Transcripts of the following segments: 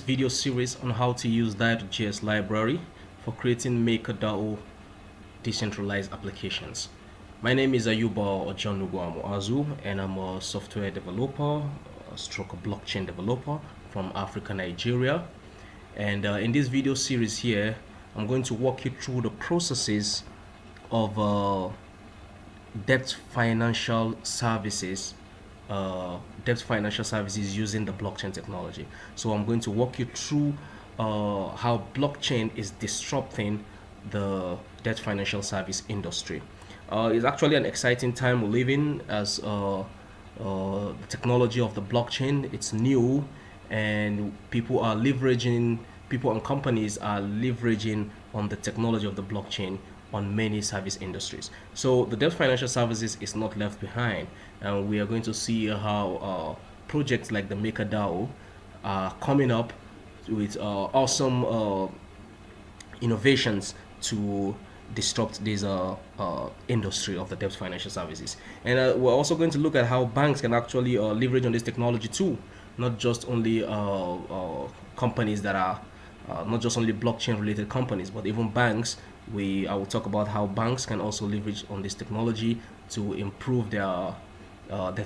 Video series on how to use Dai.js Library for creating MakerDAO decentralized applications. My name is Ayuba Ojonuguamuazu, and I'm a software developer, stroke a blockchain developer from Africa, Nigeria. And in this video series here, I'm going to walk you through the processes of debt financial services using the blockchain technology. So I'm going to walk you through how blockchain is disrupting the debt financial service industry. It's actually an exciting time we live in, as the technology of the blockchain, it's new, and people and companies are leveraging on the technology of the blockchain on many service industries. So the debt financial services is not left behind, and we are going to see how projects like the MakerDAO are coming up with awesome innovations to disrupt this industry of the debt financial services. And we're also going to look at how banks can actually leverage on this technology too, not just only companies that are not just only blockchain related companies, but even banks. I will talk about how banks can also leverage on this technology to improve their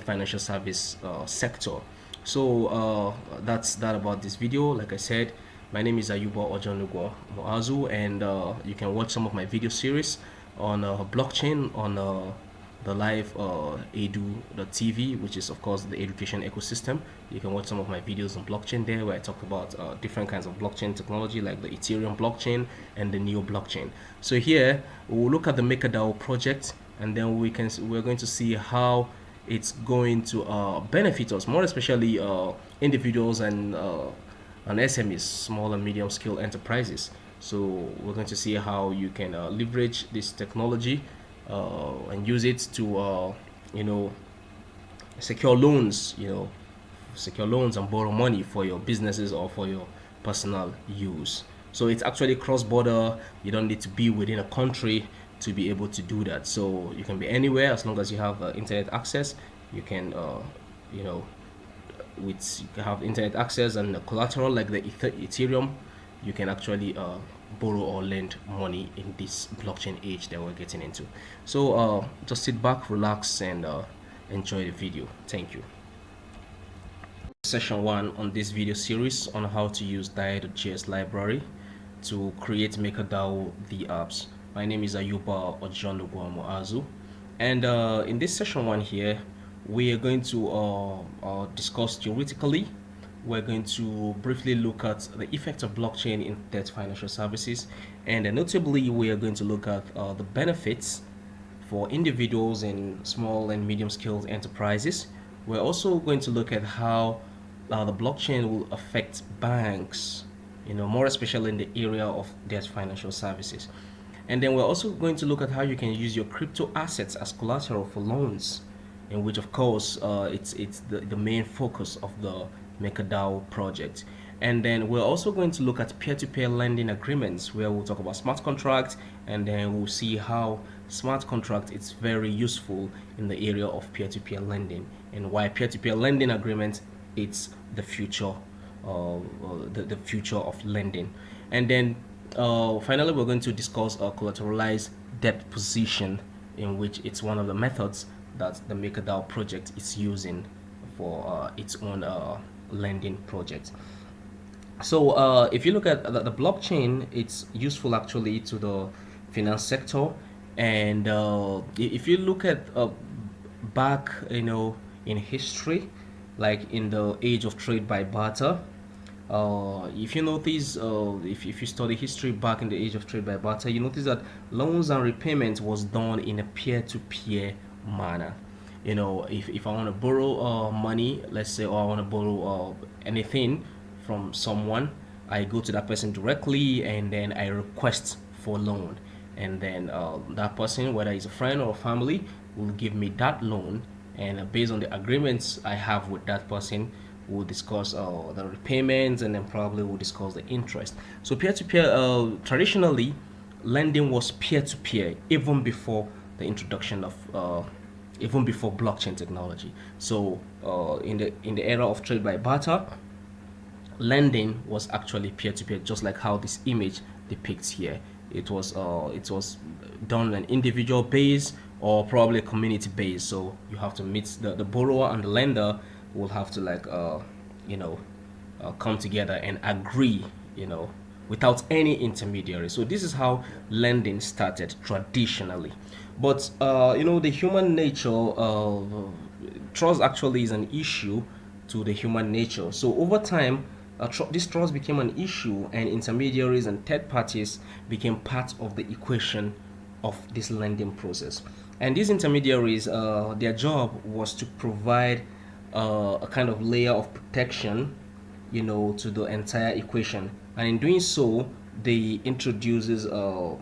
financial service sector. So that's that about this video. Like I said, my name is Ayuba Ojonugo Moazu, and you can watch some of my video series on blockchain on the live edu.tv, which is of course the education ecosystem. You can watch some of my videos on blockchain there, where I talk about different kinds of blockchain technology, like the Ethereum blockchain and the Neo blockchain. So here we'll look at the MakerDAO project, and then we're going to see how it's going to benefit us, more especially individuals and SMEs, small and medium scale enterprises. So we're going to see how you can leverage this technology and use it to secure loans and borrow money for your businesses or for your personal use. So it's actually cross-border. You don't need to be within a country to be able to do that. So you can be anywhere as long as you have internet access. You can you have internet access and collateral like the Ethereum. You can actually borrow or lend money in this blockchain age that we're getting into. So just sit back, relax, and enjoy the video. Thank you. Session 1 on this video series on how to use Dai.js Library to create MakerDAO dApps. My name is Ayuba Ojonuguamuazu, and in this session 1 here, we are going to discuss theoretically. We're going to briefly look at the effect of blockchain in debt financial services, and notably we are going to look at the benefits for individuals and small and medium scale enterprises. We're also going to look at how the blockchain will affect banks, more especially in the area of debt financial services. And then we're also going to look at how you can use your crypto assets as collateral for loans, in which of course it's the main focus of the MakerDAO project. And then we're also going to look at peer-to-peer lending agreements, where we'll talk about smart contracts, and then we'll see how smart contract is very useful in the area of peer-to-peer lending, and why peer-to-peer lending agreements it's the future the future of lending. And then finally we're going to discuss collateralized debt position, in which it's one of the methods that the MakerDAO project is using for its own lending project. So if you look at the blockchain, it's useful actually to the finance sector. And if you look at back in history, like in the age of trade by barter, if you notice, if you study history back in the age of trade by barter, you notice that loans and repayment was done in a peer-to-peer manner. If I want to borrow money, let's say, or I want to borrow anything from someone, I go to that person directly, and then I request for loan, and then that person, whether it's a friend or a family, will give me that loan, and based on the agreements I have with that person, we'll discuss the repayments, and then probably we'll discuss the interest. So peer-to-peer, traditionally, lending was peer-to-peer even before the introduction of even before blockchain technology. So in the era of trade by barter, lending was actually peer-to-peer, just like how this image depicts here. It was done on an individual base or probably a community base. So you have to meet the borrower and the lender will have to like you know come together and agree, without any intermediary. So this is how lending started traditionally. But the human nature, trust actually is an issue to the human nature. So over time, this trust became an issue, and intermediaries and third parties became part of the equation of this lending process. And these intermediaries, their job was to provide a kind of layer of protection, to the entire equation. And in doing so, they introduced, a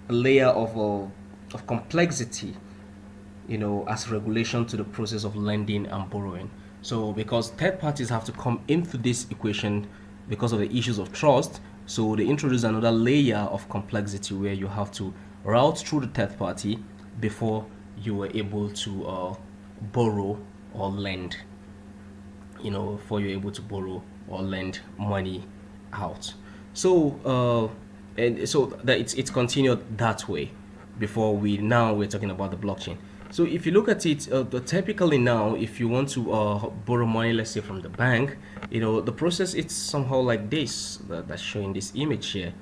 layer of complexity, as regulation to the process of lending and borrowing. So because third parties have to come into this equation because of the issues of trust, so they introduce another layer of complexity where you have to route through the third party before you were able to borrow or lend. Before you're able to borrow or lend money out. So and so that it's continued that way before we're talking about the blockchain. So if you look at it, typically now, if you want to borrow money, let's say from the bank, the process it's somehow like this that's showing this image here.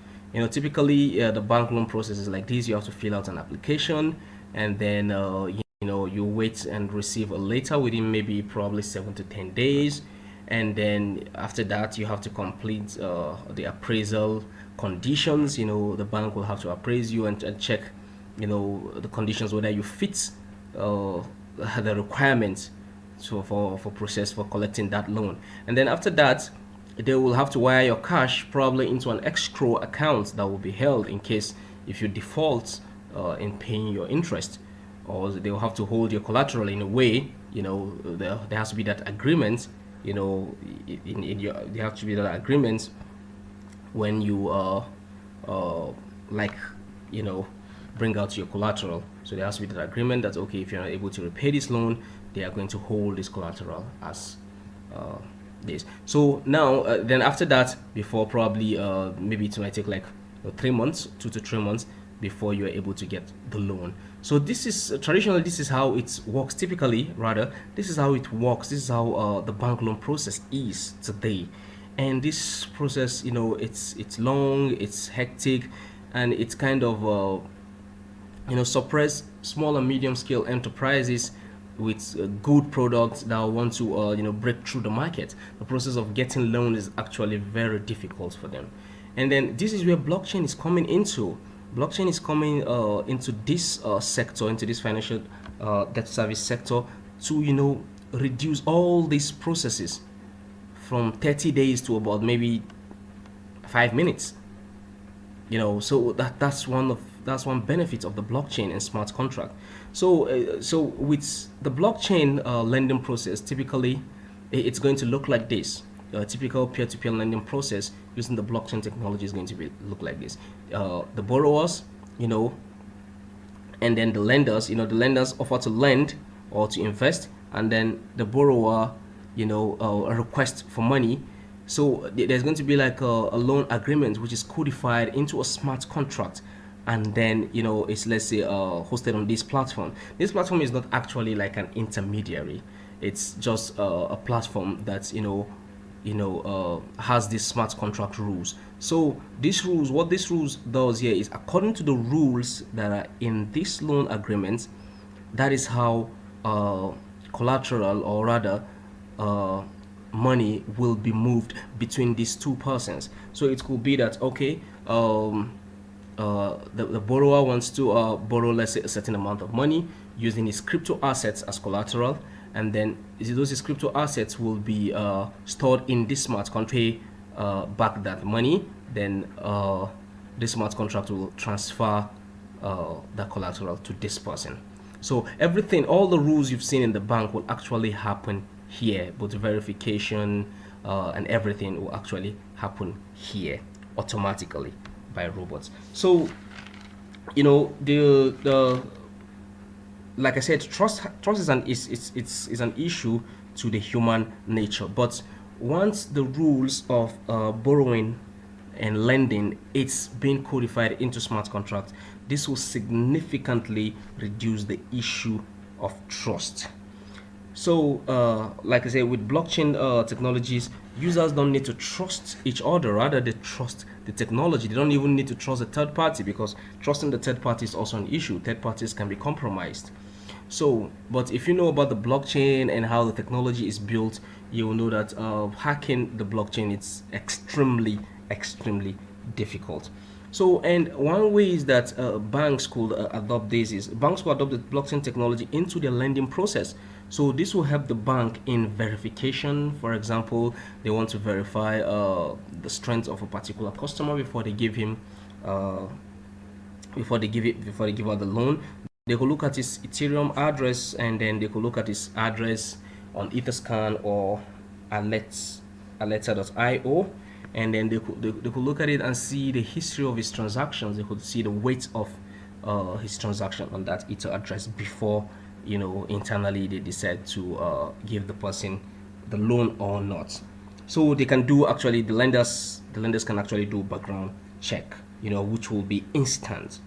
Typically the bank loan process is like this. You have to fill out an application, and then you wait and receive a letter within maybe probably 7 to 10 days, and then after that you have to complete the appraisal conditions. The bank will have to appraise you and check the conditions, whether you fit the requirements for process for collecting that loan. And then after that, they will have to wire your cash probably into an escrow account that will be held in case if you default in paying your interest, or they will have to hold your collateral in a way. There has to be that agreement. There has to be that agreement when you bring out your collateral. So there has to be that agreement that, okay, if you're not able to repay this loan, they are going to hold this collateral as this. So now, then after that, before probably maybe it might take like 3 months, 2 to 3 months before you are able to get the loan. So this is traditionally, this is how it works. Typically, rather, this is how it works. This is how the bank loan process is today. And this process, it's long, it's hectic, and it's kind of suppress small and medium scale enterprises with good products that want to break through the market. The process of getting loans is actually very difficult for them. And then this is where blockchain is coming into. Blockchain is coming into this sector, into this financial debt service sector, to reduce all these processes from 30 days to about maybe 5 minutes. So that's one benefit of the blockchain and smart contract. So with the blockchain lending process, typically it's going to look like this. A typical peer-to-peer lending process using the blockchain technology is going to look like this. The borrowers, and then the lenders. The lenders offer to lend or to invest, and then the borrower, a request for money. So there's going to be like a loan agreement which is codified into a smart contract, and then it's, let's say, hosted on this platform. This platform is not actually like an intermediary. It's just a platform that's has these smart contract rules. So these rules, what this rules does here is, according to the rules that are in this loan agreement, that is how collateral, or rather money, will be moved between these two persons. So it could be that, okay, the borrower wants to borrow, let's say, a certain amount of money using his crypto assets as collateral, and then those crypto assets will be stored in this smart contract. Pay back that money, then this smart contract will transfer the collateral to this person. So everything, all the rules you've seen in the bank will actually happen here. Both verification and everything will actually happen here automatically by robots. So the like I said, trust is an issue to the human nature. But once the rules of borrowing and lending it's been codified into smart contracts, this will significantly reduce the issue of trust. So, like I say, with blockchain technologies, users don't need to trust each other. Rather, they trust the technology. They don't even need to trust a third party, because trusting the third party is also an issue. Third parties can be compromised. So, but if you know about the blockchain and how the technology is built, you will know that hacking the blockchain is extremely difficult. So, and one way is that banks could adopt this is banks could adopt the blockchain technology into their lending process. So this will help the bank in verification. For example, they want to verify the strength of a particular customer before they give him, before they give out the loan. They could look at his Ethereum address, and then they could look at his address on Etherscan or Aleta.io, and then they could look at it and see the history of his transactions. They could see the weight of his transaction on that Ether address before internally they decide to give the person the loan or not. So they can do, actually, the lenders can actually do background check, which will be instant.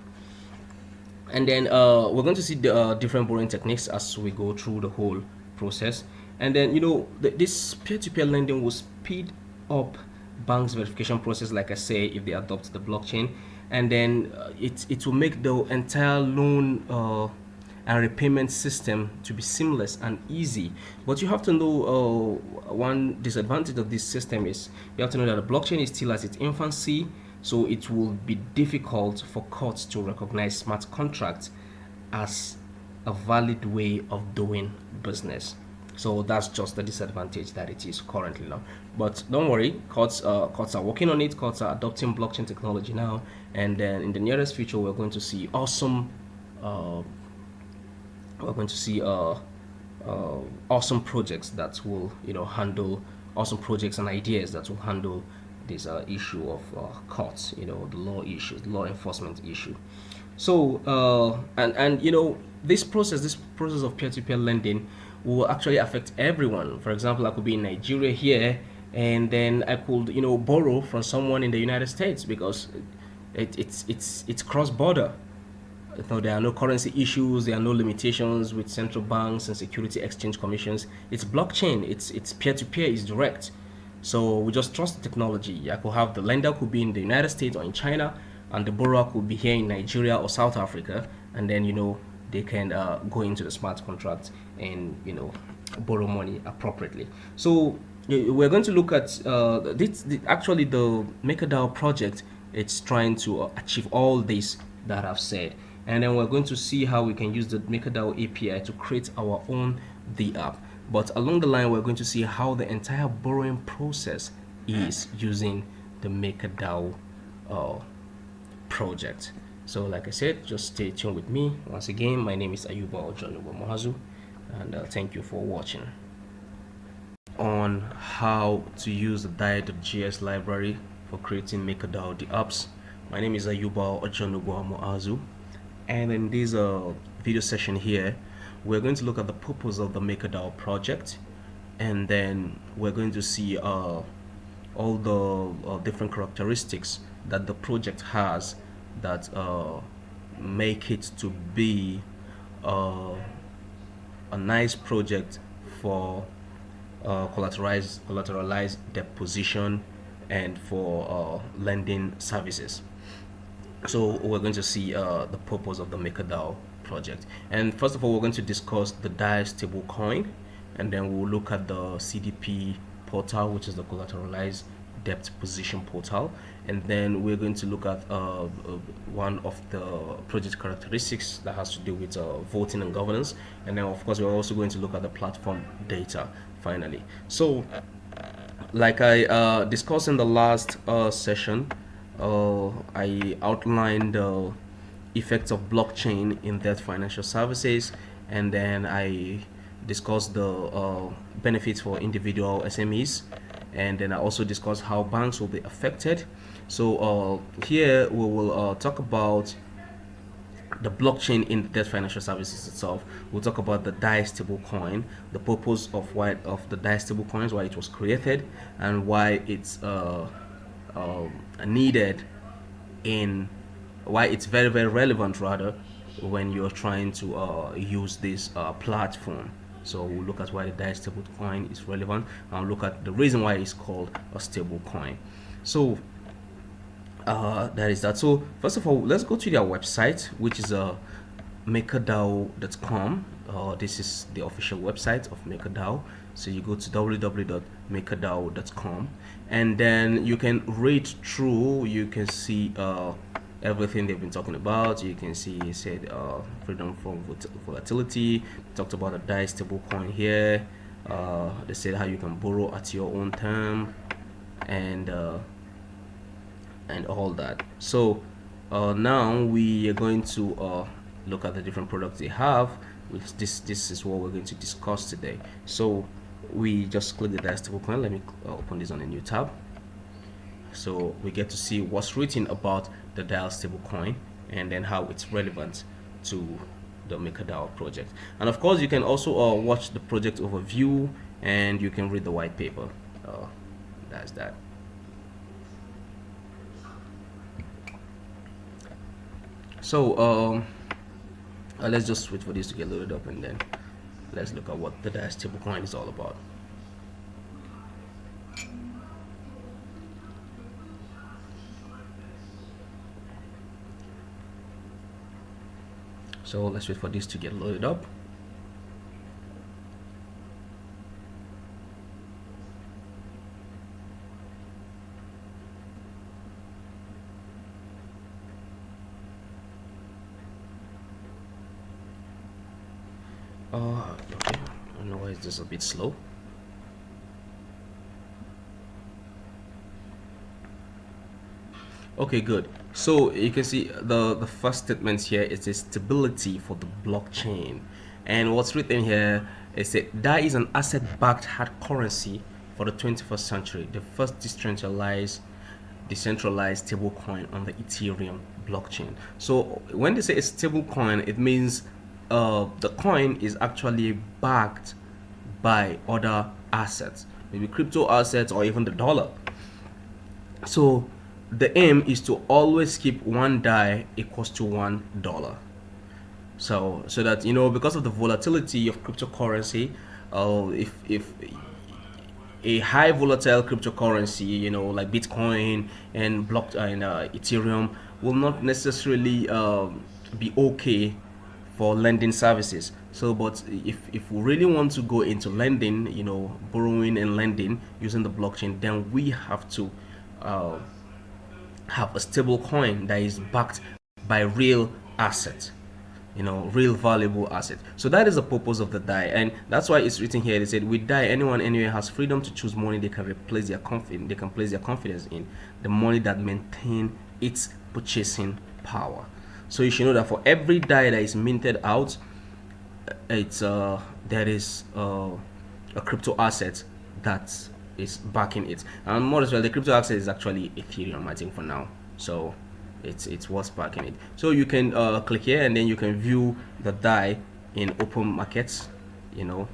And then we're going to see the different borrowing techniques as we go through the whole process. And then this peer-to-peer lending will speed up banks verification process, like I say, if they adopt the blockchain. And then it will make the entire loan and repayment system to be seamless and easy. But you have to know one disadvantage of this system is you have to know that the blockchain is still at its infancy, so it will be difficult for courts to recognize smart contracts as a valid way of doing business. So that's just the disadvantage that it is currently now. But don't worry, courts are working on it. Courts are adopting blockchain technology now, and then in the nearest future we're going to see awesome awesome projects that will handle awesome projects and ideas that will handle this issue of courts, the law issues, law enforcement issue. So and this process of peer-to-peer lending will actually affect everyone. For example, I could be in Nigeria here, and then I could borrow from someone in the United States, because it's cross-border. So there are no currency issues, there are no limitations with central banks and security exchange commissions. It's blockchain, it's peer-to-peer, it's direct. So we just trust the technology. I could have the lender could be in the United States or in China, and the borrower could be here in Nigeria or South Africa, and then they can go into the smart contract and borrow money appropriately. So we're going to look at actually the MakerDAO project. It's trying to achieve all this that I've said, and then we're going to see how we can use the MakerDAO API to create our own dApp. But along the line, we're going to see how the entire borrowing process is using the MakerDAO project. So like I said, just stay tuned with me. Once again, my name is Ayuba Ojonubomohazu, and thank you for watching. On how to use the Dai.js library for creating MakerDAO dApps. My name is Ayuba Ojonubomohazu, and in this video session here, we're going to look at the purpose of the MakerDAO project, and then we're going to see all the different characteristics that the project has that make it to be a nice project for collateralized deposition and for lending services. So we're going to see the purpose of the MakerDAO project, and first of all we're going to discuss the Dai Stablecoin, and then we'll look at the CDP portal, which is the collateralized debt position portal, and then we're going to look at one of the project characteristics that has to do with voting and governance, and then of course we're also going to look at the platform data finally. So like I discussed in the last session, I outlined effects of blockchain in debt financial services, and then I discussed the benefits for individual SMEs, and then I also discussed how banks will be affected. So here we will talk about the blockchain in the debt financial services itself. We'll talk about the Dai Stablecoin, the purpose of the Dai Stablecoins, why it was created, and why it's needed in why it's very very relevant rather when you're trying to use this platform. So we'll look at why the Dai Stablecoin is relevant, and look at the reason why it's called a stablecoin. So that is that. So first of all, let's go to their website, which is MakerDAO.com. This is the official website of MakerDAO. So you go to www.makerdao.com, and then you can read through. You can see everything they've been talking about. You can see it said freedom from volatility. Talked about the Dai stablecoin here. They said how you can borrow at your own term, and all that. So now we are going to look at the different products they have, which this is what we're going to discuss today. So we just click the Dai stablecoin. Let me open this on a new tab. So we get to see what's written about the Dai stablecoin, and then how it's relevant to the MakerDAO project. And of course, you can also watch the project overview, and you can read the white paper. That's that. So let's just wait for this to get loaded up, and then let's look at what the Dai stablecoin is all about. So let's wait for this to get loaded up. Okay, I don't know why it's just a bit slow. Okay, good. So you can see the first statement here is the stability for the blockchain, and what's written here is that Dai is an asset-backed hard currency for the 21st century, the first decentralized stablecoin on the Ethereum blockchain. So when they say a stablecoin, it means the coin is actually backed by other assets, maybe crypto assets or even the dollar. So the aim is to always keep one Dai equals to $1. So that, you know, because of the volatility of cryptocurrency, if a high volatile cryptocurrency, you know, like Bitcoin and Ethereum, will not necessarily be okay for lending services. So but if we really want to go into lending, you know, borrowing and lending using the blockchain, then we have to have a stable coin that is backed by real assets, you know, real valuable asset. So that is the purpose of the Dai, and that's why it's written here. They said with Dai, anyone anywhere has freedom to choose money they can place their confidence in, the money that maintain its purchasing power. So you should know that for every Dai that is minted out, it's there is a crypto asset that is backing it, and more as well, the crypto asset is actually Ethereum, I think, for now. So it's what's backing it. So you can click here, and then you can view the Dai in open markets. You know,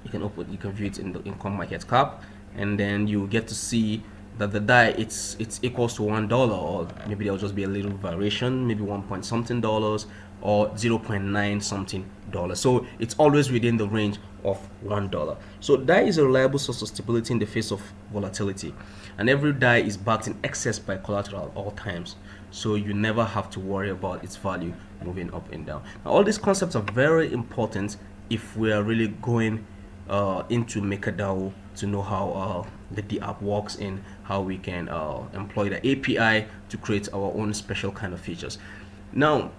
you can view it in the income market cap, and then you get to see that the Dai it's equals to $1, or maybe there'll just be a little variation, maybe 1 point something dollars or 0.9 something dollars. So it's always within the range of $1. So Dai is a reliable source of stability in the face of volatility, and every Dai is backed in excess by collateral at all times, so you never have to worry about its value moving up and down. Now, all these concepts are very important if we are really going into MakerDAO to know how the dApp works and how we can employ the API to create our own special kind of features. Now,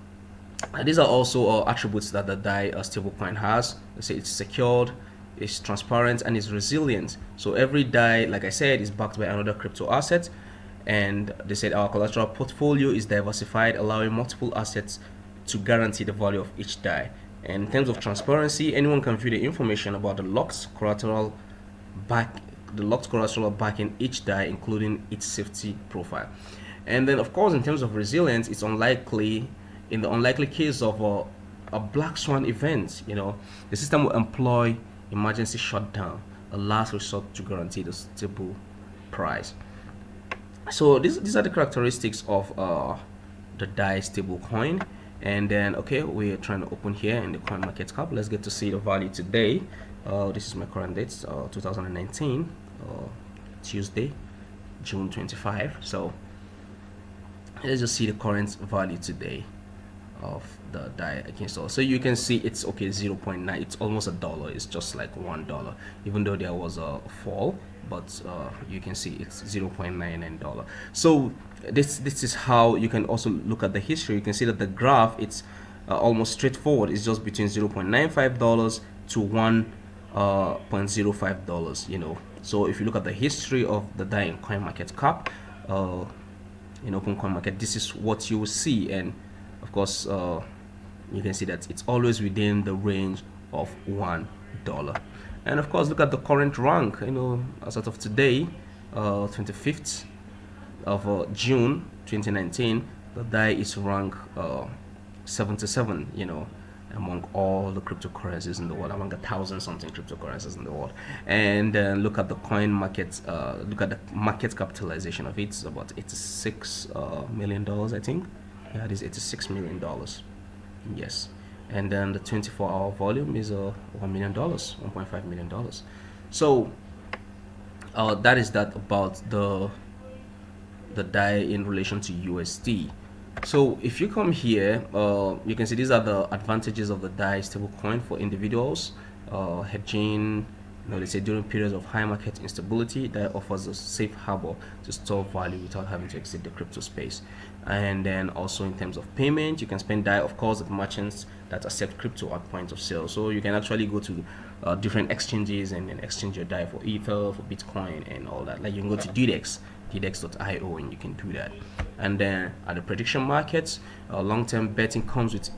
these are also attributes that the Dai stablecoin has. Let's say it's secured, it's transparent, and it's resilient. So every Dai, like I said, is backed by another crypto asset, And they said our collateral portfolio is diversified, allowing multiple assets to guarantee the value of each Dai. And in terms of transparency, anyone can view the information about the locked collateral backing each Dai, including its safety profile. And then, of course, in terms of resilience, it's unlikely, in the unlikely case of a black swan event, the system will employ emergency shutdown, a last resort to guarantee the stable price. So these are the characteristics of the Dai stablecoin. And then, okay, we're trying to open here in the coin market cap. Let's get to see the value today. This is my current date, 2019, Tuesday, June 25. So let's just see the current value today of the Dai against dollar. So you can see it's okay, 0.9. It's almost $1. It's just like $1, even though there was a fall. But you can see it's $0.99. So this is how you can also look at the history. You can see that the graph, it's almost straightforward. It's just between $0.95 to $1.05. So if you look at the history of the Dai in coin market cap, in open coin market, this is what you will see. And of course, you can see that it's always within the range of $1. And of course, look at the current rank, as of today, 25th of June 2019, the Dai is rank 77, among all the cryptocurrencies in the world, among 1,000 something cryptocurrencies in the world. And look at the coin market, look at the market capitalization of it. It's about $86 million, I think. Yeah, it is $86 million. Yes. And then the 24-hour volume is $1 million, $1.5 million. So that is that about the Dai in relation to USD. So if you come here, you can see these are the advantages of the Dai stablecoin for individuals. Hedging, they say during periods of high market instability, Dai offers a safe harbor to store value without having to exit the crypto space. And then also in terms of payment, you can spend Dai, of course, at merchants that accept crypto at point of sale. So you can actually go to different exchanges and then exchange your Dai for Ether, for Bitcoin, and all that. Like you can go to dApps.io, and you can do that. And then at the prediction markets, long-term betting comes with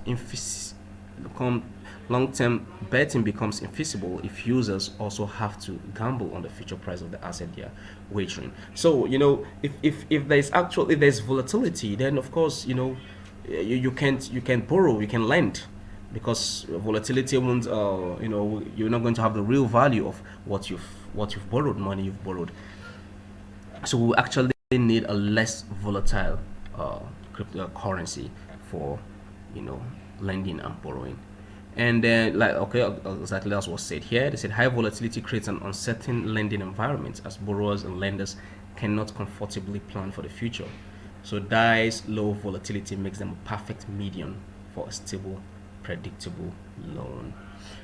long-term betting becomes infeasible if users also have to gamble on the future price of the asset they are wagering. So if there's volatility, then of course you can borrow, you can lend, because volatility won't you're not going to have the real value of what you've borrowed, money you've borrowed. So we actually need a less volatile cryptocurrency for lending and borrowing. And then, exactly as was said here, they said high volatility creates an uncertain lending environment as borrowers and lenders cannot comfortably plan for the future. So Dai's low volatility makes them a perfect medium for a stable, predictable loan.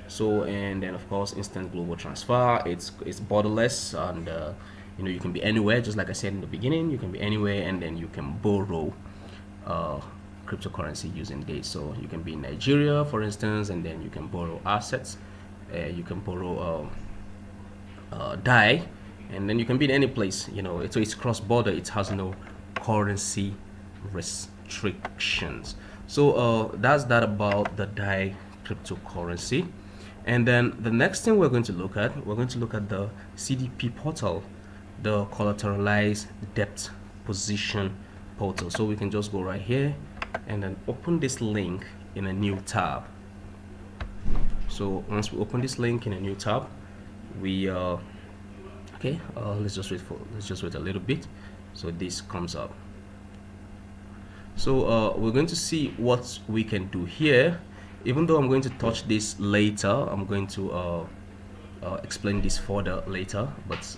So, and then of course, instant global transfer. It's borderless, and you can be anywhere. Just like I said in the beginning, you can be anywhere, and then you can borrow cryptocurrency using this. So you can be in Nigeria, for instance, and then you can borrow assets. You can borrow Dai, and then you can be in any place. So it's cross-border. It has no currency restrictions. So that's that about the Dai cryptocurrency. And then the next thing we're going to look at the CDP portal, the collateralized depth position portal. So we can just go right here and then open this link in a new tab. So once we open this link in a new tab, we let's just wait a little bit so this comes up. So we're going to see what we can do here. Even though I'm going to touch this later, I'm going to explain this further later, but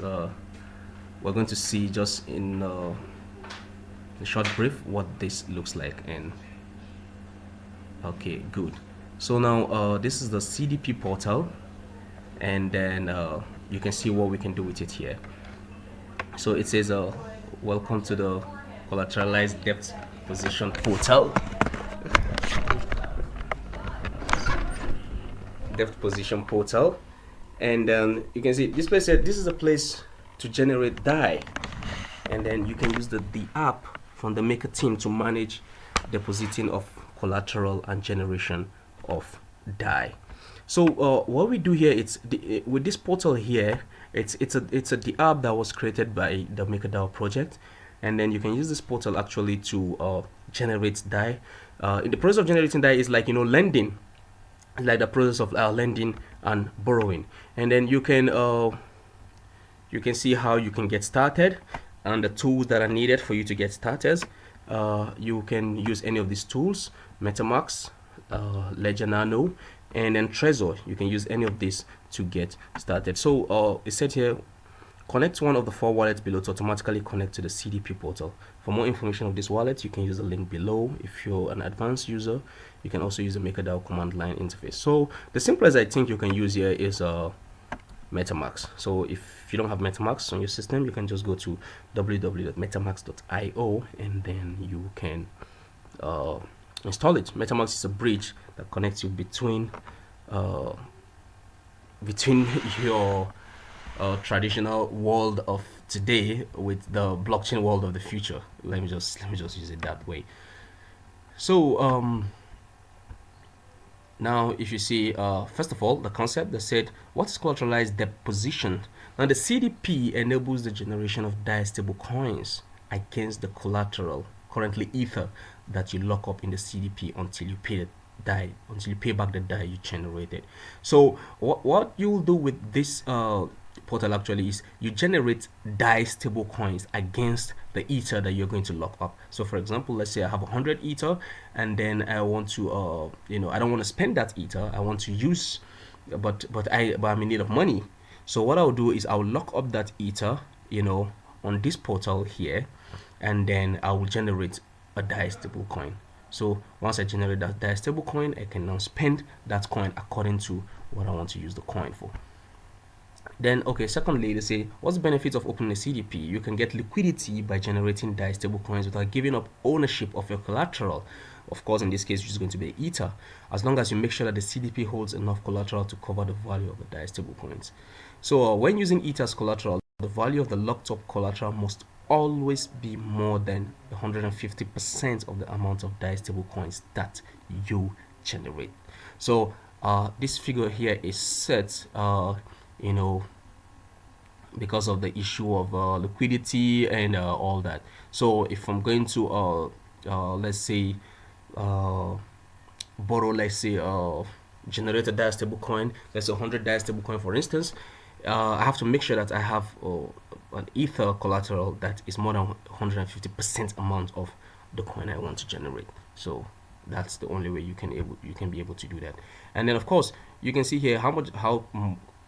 we're going to see just in a short brief what this looks like. And okay, good. So now this is the CDP portal, and then you can see what we can do with it here. So it says welcome to the collateralized depth position portal. Depth position portal. And then you can see this place said this is a place to generate Dai. and then you can use the app from the Maker team to manage depositing of collateral and generation of Dai. So what we do here, with this portal here, it's a dApp that was created by the MakerDAO project, and then you can use this portal actually to generate Dai. In the process of generating Dai is like, lending, like the process of lending and borrowing, and then you can see how you can get started and the tools that are needed for you to get started. You can use any of these tools: MetaMask, Ledger Nano, and then Trezor. You can use any of these to get started. So it said here, connect one of the 4 wallets below to automatically connect to the CDP portal. For more information of this wallet, you can use the link below. If you're an advanced user, you can also use the MakerDAO command line interface. So the simplest I think you can use here is MetaMask. So if you don't have MetaMask on your system, you can just go to www.metamask.io and then you can install it. MetaMask is a bridge that connects you between your traditional world of today with the blockchain world of the future. Let me just use it that way. So now if you see, first of all, the concept that said, what is collateralized deposition? Now the CDP enables the generation of Dai stablecoins against the collateral, currently Ether, that you lock up in the CDP until you pay back the Dai you generated. So what you'll do with this portal actually is you generate Dai stablecoins against the Ether that you're going to lock up. So for example, let's say I have 100 Ether, and then I want to I don't want to spend that Ether. I want to use, but I'm in need of money. So what I'll do is I'll lock up that Ether, on this portal here, and then I will generate a Dai stablecoin. So once I generate that Dai stablecoin, I can now spend that coin according to what I want to use the coin for. Then, okay, secondly, they say, what's the benefit of opening a CDP? You can get liquidity by generating Dai stablecoins without giving up ownership of your collateral. Of course, in this case, which is going to be Ether, as long as you make sure that the CDP holds enough collateral to cover the value of the Dai stablecoins. So when using Ether as collateral, the value of the locked up collateral must always be more than 150% of the amount of Dai stablecoins that you generate. So this figure here is set because of the issue of liquidity and all that. So if I'm going to let's say borrow, let's say generate a Dai stablecoin, let's say 100 Dai stablecoin for instance, I have to make sure that I have an Ether collateral that is more than 150% amount of the coin I want to generate. So that's the only way you can be able to do that. And then of course you can see here how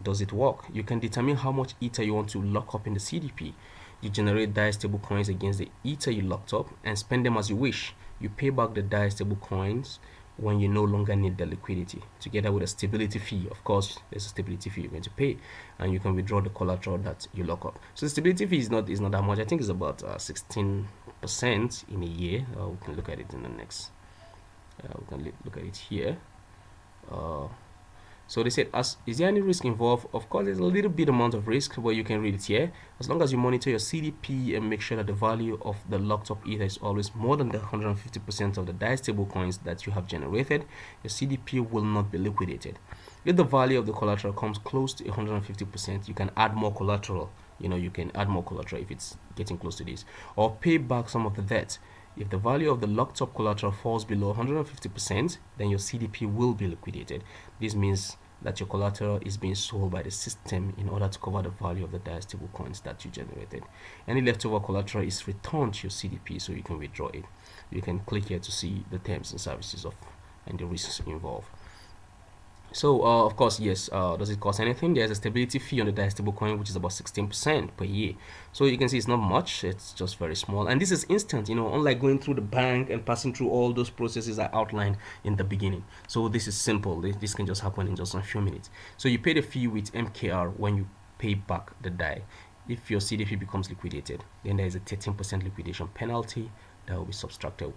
does it work. You can determine how much Ether you want to lock up in the CDP. You generate Dai stablecoins against the Ether you locked up and spend them as you wish. You pay back the Dai stablecoins when you no longer need the liquidity, together with a stability fee. Of course, there's a stability fee you're going to pay, and you can withdraw the collateral that you lock up. So the stability fee is not that much. I think it's about 16% in a year. We can look at it in the next. We can look at it here. So they said, is there any risk involved? Of course, there's a little bit amount of risk, but you can read it here. As long as you monitor your CDP and make sure that the value of the locked up Ether is always more than the 150% of the Dai stablecoins that you have generated, your CDP will not be liquidated. If the value of the collateral comes close to 150%, you can add more collateral. You can add more collateral if it's getting close to this, or pay back some of the debt. If the value of the locked up collateral falls below 150%, then your CDP will be liquidated. This means that your collateral is being sold by the system in order to cover the value of the Dai stablecoins that you generated. Any leftover collateral is returned to your CDP, so you can withdraw it. You can click here to see the terms and services and the risks involved. So of course, yes, does it cost anything? There's a stability fee on the Dai stablecoin, which is about 16% per year. So you can see it's not much, it's just very small, and this is instant, unlike going through the bank and passing through all those processes I outlined in the beginning. So this is simple. This can just happen in just a few minutes. So you pay the fee with MKR when you pay back the Dai. If your CDP becomes liquidated, then there is a 13% liquidation penalty that will be subtracted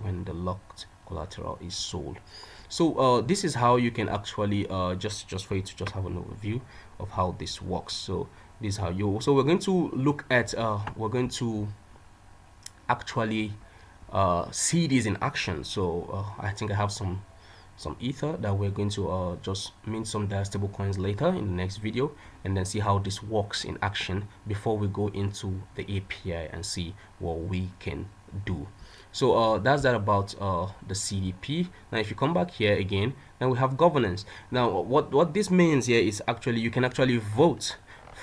when the locked collateral is sold. So this is how you can actually just for you to just have an overview of how this works. So This is how you. So we're going to look at we're going to actually see this in action. So I think I have some ether that we're going to just mint some Dai Stablecoins later in the next video, and then see how this works in action before we go into the API and see what we can do. So that's that about the CDP. Now if you come back here again, then we have governance. Now what this means here is actually you can actually vote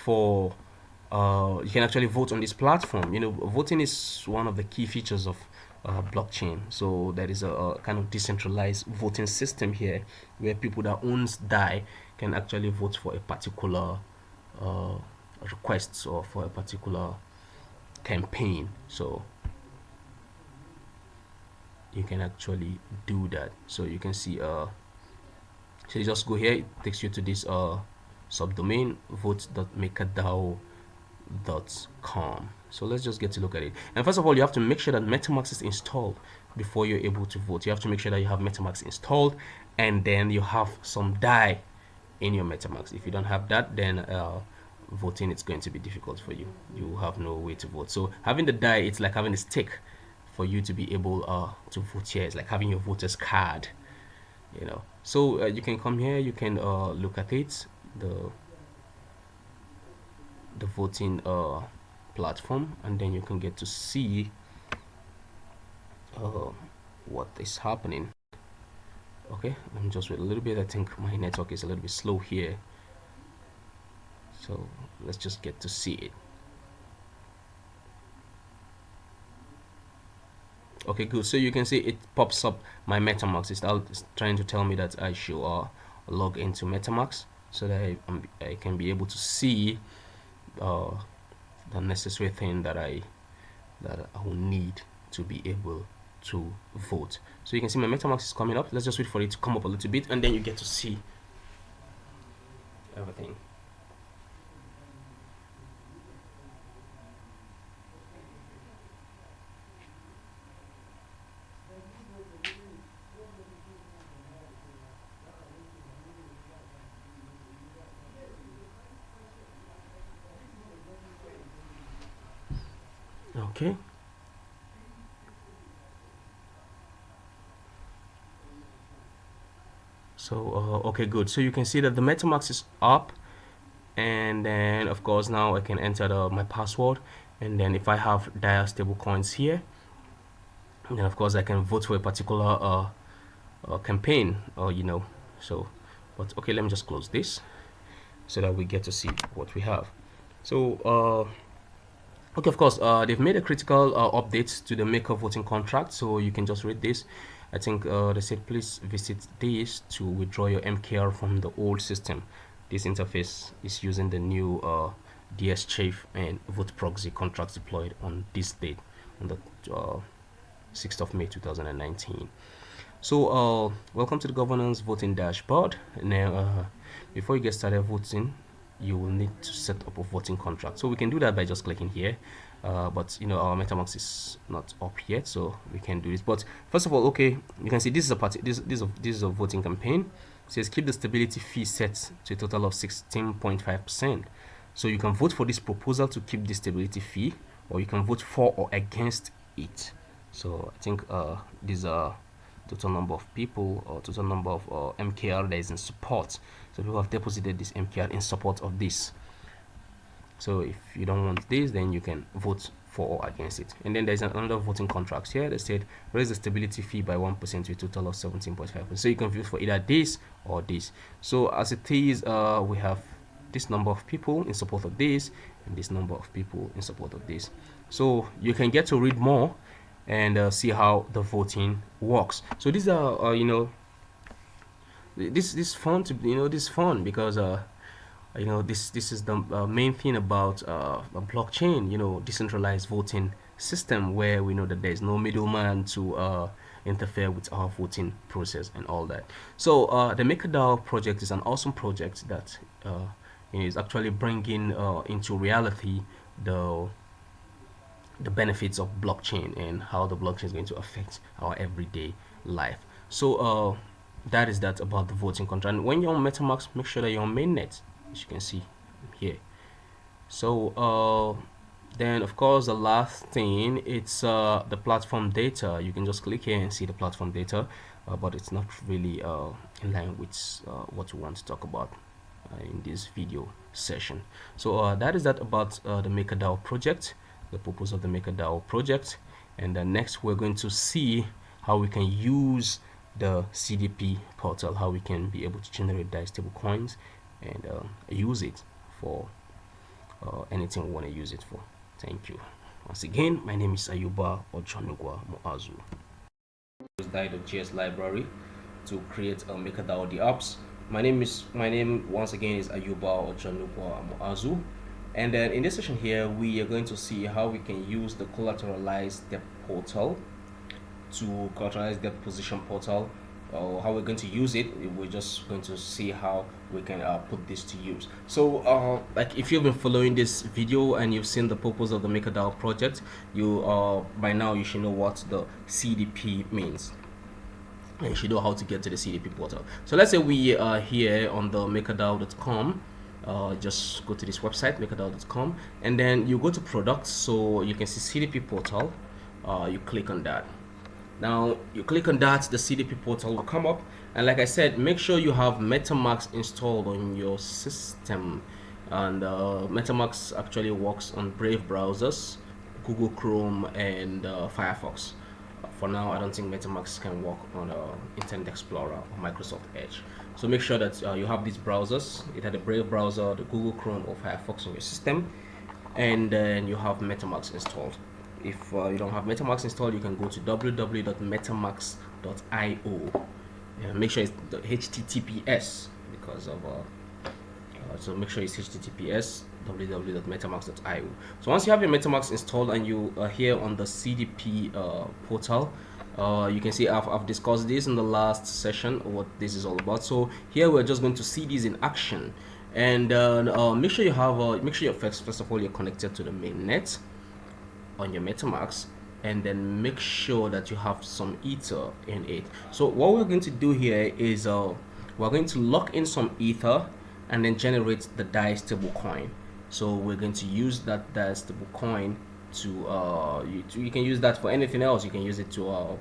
for you can actually vote on this platform. You know, voting is one of the key features of blockchain. So there is a kind of decentralized voting system here where people that owns Dai can actually vote for a particular request or for a particular campaign. So you can actually do that. So you can see so you just go here, it takes you to this subdomain vote.makerdao.com. So let's just get to look at it. And first of all, you have to make sure that MetaMask is installed before you're able to vote. You have to make sure that you have MetaMask installed, and then you have some Dai in your MetaMask. If you don't have that, then voting it's going to be difficult for you. You have no way to vote. So having the Dai, it's like having a stick for you to be able to vote here. It's like having your voter's card, you know. So you can come here, you can look at it, the voting platform, and then you can get to see what is happening. Okay, let me just wait a little bit. I think my network is a little bit slow here, so let's just get to see it. Okay, good. So you can see it pops up my MetaMask. It's trying to tell me that I should log into MetaMask so that I can be able to see the necessary thing that I will need to be able to vote. So you can see my MetaMask is coming up. Let's just wait for it to come up a little bit, and then you get to see everything. Okay. So okay, good. So you can see that the MetaMask is up, and then of course now I can enter my password, and then if I have Dai Stablecoins here, and then of course I can vote for a particular campaign, or you know. So but okay, let me just close this so that we get to see what we have. So okay, of course, they've made a critical update to the Maker voting contract, so you can just read this. I think they said please visit this to withdraw your MKR from the old system. This interface is using the new DS Chief and Vote Proxy contracts deployed on this date, on the 6th of May 2019. So welcome to the governance voting dashboard. Now before you get started voting, you will need to set up a voting contract. So we can do that by just clicking here, but you know our MetaMask is not up yet, so we can do this. But first of all, okay, you can see this is a party. This is a voting campaign. It says keep the stability fee set to a total of 16.5%. So you can vote for this proposal to keep the stability fee, or you can vote for or against it. So I think these are total number of people or total number of MKR that is in support. So people have deposited this MKR in support of this. So if you don't want this, then you can vote for or against it. And then there's another voting contract here that said raise the stability fee by 1% to a total of 17.5%. So you can vote for either this or this. So as it is, we have this number of people in support of this and this number of people in support of this. So you can get to read more and see how the voting works. So these are you know, this fun to, you know, this fun because you know, this is the main thing about a blockchain, you know, decentralized voting system, where we know that there is no middleman to interfere with our voting process and all that. So the MakerDAO project is an awesome project that is actually bringing into reality the benefits of blockchain and how the blockchain is going to affect our everyday life. So that is that about the voting contract. And when you're on MetaMask, make sure that you're on mainnet, as you can see here. So then of course the last thing, it's the platform data. You can just click here and see the platform data, but it's not really in line with what we want to talk about in this video session. So that is that about the MakerDAO project, the purpose of the MakerDAO project. And then next we're going to see how we can use the CDP portal, how we can be able to generate Dai stablecoins and use it for anything we want to use it for. Thank you. Once again, my name is Ayuba Ojonugwa Moazu. Use Dai.js Library to create a MakerDAO dApps. My name once again is Ayuba Ojonugwa Moazu. And then in this session here, we are going to see how we can use the collateralized dApp portal to collateralize dApp position portal. How we're going to use it, we're just going to see how we can put this to use. So like if you've been following this video and you've seen the purpose of the MakerDAO project, you by now you should know what the CDP means. And you should know how to get to the CDP portal. So let's say we are here on the MakerDAO.com. Just go to this website, MakerDAO.com, and then you go to products. So you can see CDP portal. You click on that. Now you click on that, the CDP portal will come up, and like I said, make sure you have MetaMask installed on your system. And MetaMask actually works on Brave browsers, Google Chrome, and Firefox. For now, I don't think MetaMask can work on Internet Explorer or Microsoft Edge. So make sure that you have these browsers, either the Brave browser, the Google Chrome, or Firefox on your system, and then you have MetaMask installed. If you don't have MetaMask installed, you can go to www.metamask.io. Make sure it's the HTTPS because of so make sure it's HTTPS www.metamask.io. So once you have your MetaMask installed and you are here on the CDP portal, you can see I've discussed this in the last session, what this is all about. So here we're just going to see these in action, and make sure you have first of all you're connected to the mainnet on your MetaMask, and then make sure that you have some Ether in it. So what we're going to do here is we're going to lock in some Ether and then generate the Dai stablecoin. So we're going to use that Dai stablecoin to you can use that for anything else. You can use it to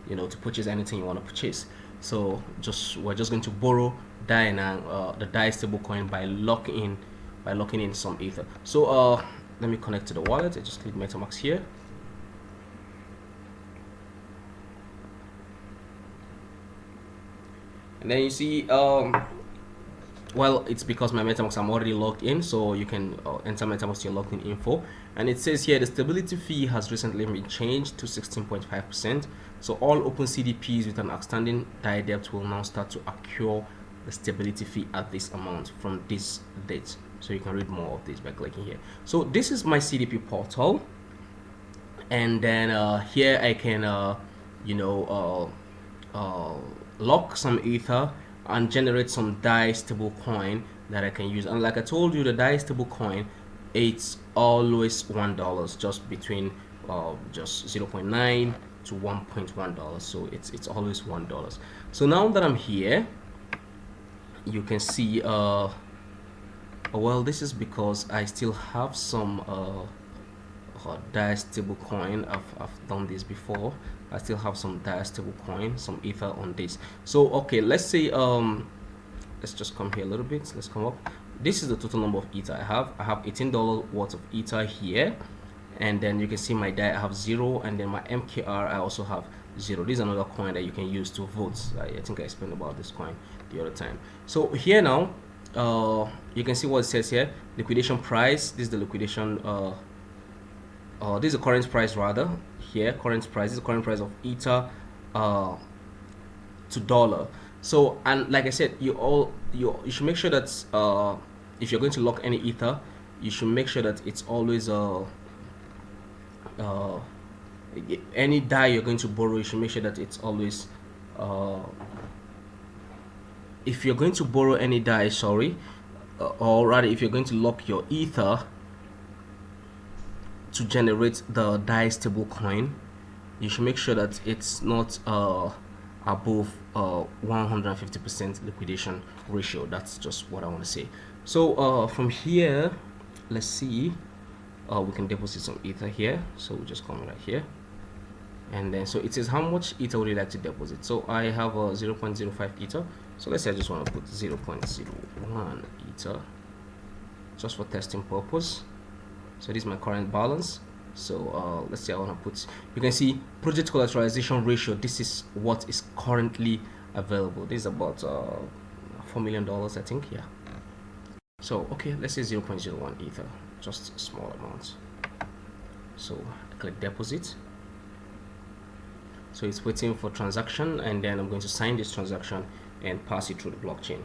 to purchase anything you want to purchase. So we're just going to borrow Dai now, the Dai stablecoin by locking in some Ether. So let me connect to the wallet. I just click MetaMask here. And then you see, well, it's because my MetaMask I'm already logged in, so you can enter MetaMask your logged in info. And it says here the stability fee has recently been changed to 16.5%. So all open CDPs with an outstanding Dai debt will now start to accrue the stability fee at this amount from this date. So you can read more of this by clicking here. So this is my CDP portal, and then here I can lock some Ether and generate some Dai stablecoin that I can use. And like I told you, the Dai stablecoin, it's always $1, just between just 0.9 to $1.1. So it's always $1. So now that I'm here, you can see well, this is because I still have some Dai stablecoin. I've done this before. I still have some Dai stablecoin, some Ether on this. So okay, let's say let's just come here a little bit. Let's come up. This is the total number of Ether I have. I have $18 worth of Ether here, and then you can see my Dai I have 0, and then my MKR I also have 0. This is another coin that you can use to vote. I think I explained about this coin the other time. So here now, you can see what it says here: liquidation price. This is the liquidation this is the current price rather. Here, current price. This is the current price of Ether to dollar. So, and like I said, you should make sure that if you're going to lock any Ether, you should make sure that it's always any Dai you're going to borrow, you should make sure that it's always if you're going to borrow any Dai, or rather if you're going to lock your Ether to generate the Dai stablecoin, you should make sure that it's not above 150% liquidation ratio. That's just what I want to say. So from here, let's see. We can deposit some ether here, so we'll just come right here, and then so it says how much ether would you like to deposit. So I have a 0.05 ether, so let's say I just want to put 0.01 ether just for testing purpose. So this is my current balance. So let's say I want to put, you can see project collateralization ratio. This is what is currently available. This is about $4 million, I think. Yeah. So okay, let's say 0.01 ether, just a small amount. So I click deposit. So it's waiting for transaction, and then I'm going to sign this transaction and pass it through the blockchain.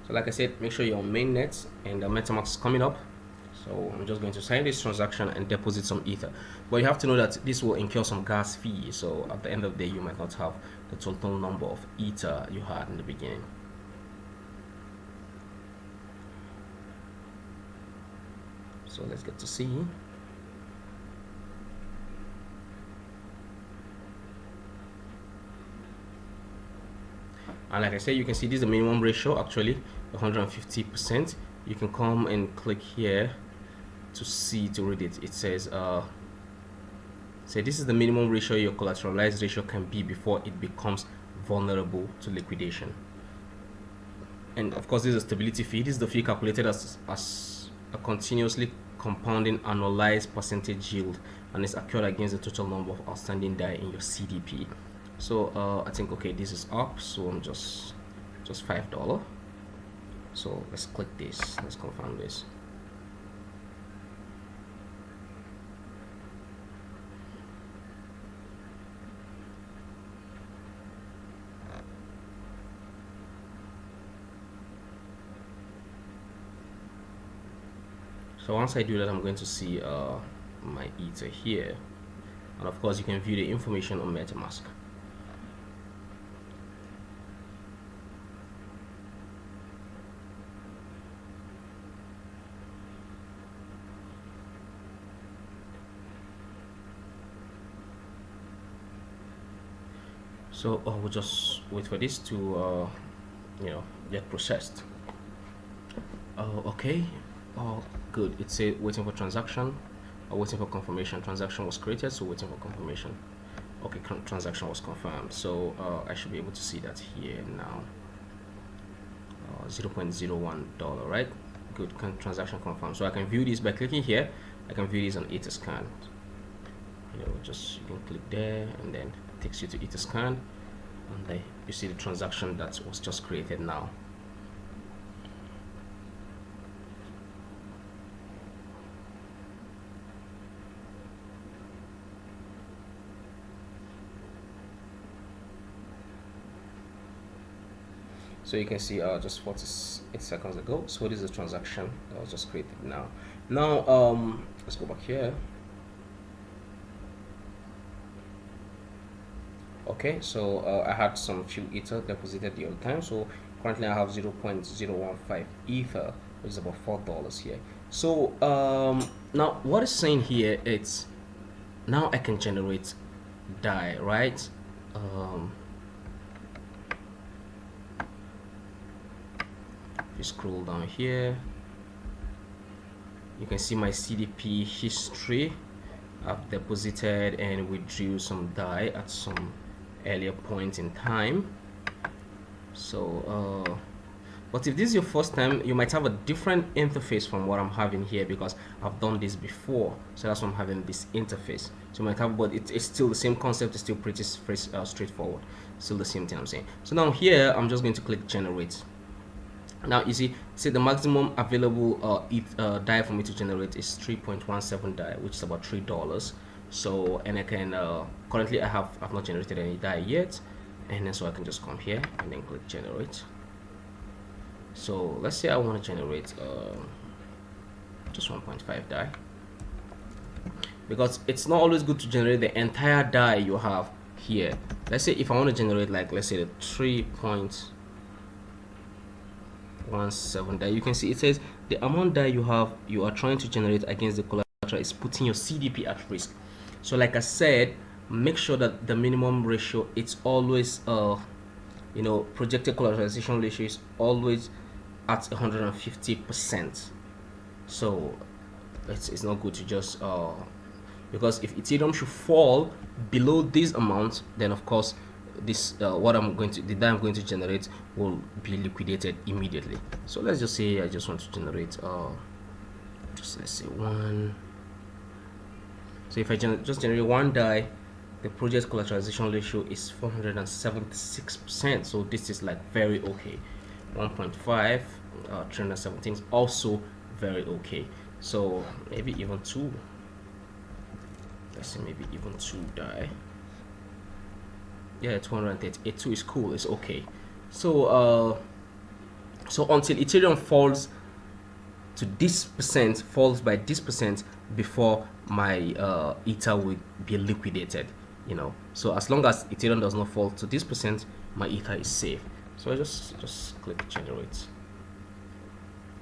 So like I said, make sure you're on mainnet and the MetaMask is coming up. So I'm just going to sign this transaction and deposit some ether. But you have to know that this will incur some gas fee. So at the end of the day, you might not have the total number of ether you had in the beginning. So let's get to see. And like I said, you can see this is the minimum ratio, actually 150%. You can come and click here to see, to read it. It says say this is the minimum ratio your collateralized ratio can be before it becomes vulnerable to liquidation. And of course, this is a stability fee. This is the fee calculated as a continuously compounding annualized percentage yield, and it's accrued against the total number of outstanding DAI in your CDP. So I think, okay, this is up, so I'm just $5. So let's click this, let's confirm this. So once I do that, I'm going to see my ether here, and of course you can view the information on MetaMask. So we'll just wait for this to get processed. Okay. Good. It's waiting for transaction, or waiting for confirmation. Transaction was created, so waiting for confirmation. Okay, transaction was confirmed. So I should be able to see that here now. $0.01, right? Good. Transaction confirmed. So I can view this by clicking here. I can view this on Etherscan. You can click there, and then it takes you to Etherscan, and there you see the transaction that was just created now. So you can see just 48 seconds ago. So this is a transaction that was just created now. Now let's go back here. Okay, so I had some few ether deposited the other time. So currently I have 0.015 ether, which is about $4 here. So now what it's saying here, it's now I can generate Dai, right? If you scroll down here, you can see my CDP history. I've deposited and withdrew some Dai at some earlier point in time. So but if this is your first time, you might have a different interface from what I'm having here, because I've done this before, so that's why I'm having this interface. So you might have, but it's still the same concept. It's still pretty straightforward, still the same thing I'm saying. So now here I'm just going to click generate. Now you see the maximum available Dai for me to generate is 3.17 Dai, which is about $3. So, and I can currently I've not generated any Dai yet, and then so I can just come here and then click generate. So let's say I want to generate just 1.5 Dai, because it's not always good to generate the entire Dai you have here. Let's say if I want to generate, like, let's say the 3.17 Dai, you can see it says the amount Dai you are trying to generate against the collateral is putting your CDP at risk. So like I said, make sure that the minimum ratio, it's always projected collateralization ratio is always at 150%. So it's not good to just because if Ethereum should fall below this amount, then of course this the DAI I'm going to generate will be liquidated immediately. So let's just say I just want to generate let's say one. So if I just generate one DAI, the project collateralization ratio is 476%. So this is like very okay. 1.5 317 is also very okay. So maybe even two. Let's say maybe even two DAI. Yeah, 238. 2 is cool. It's okay. So so until Ethereum falls to this percent, falls by this percent before my Ether will be liquidated. So as long as Ethereum does not fall to this percent, my Ether is safe. So I just click generate.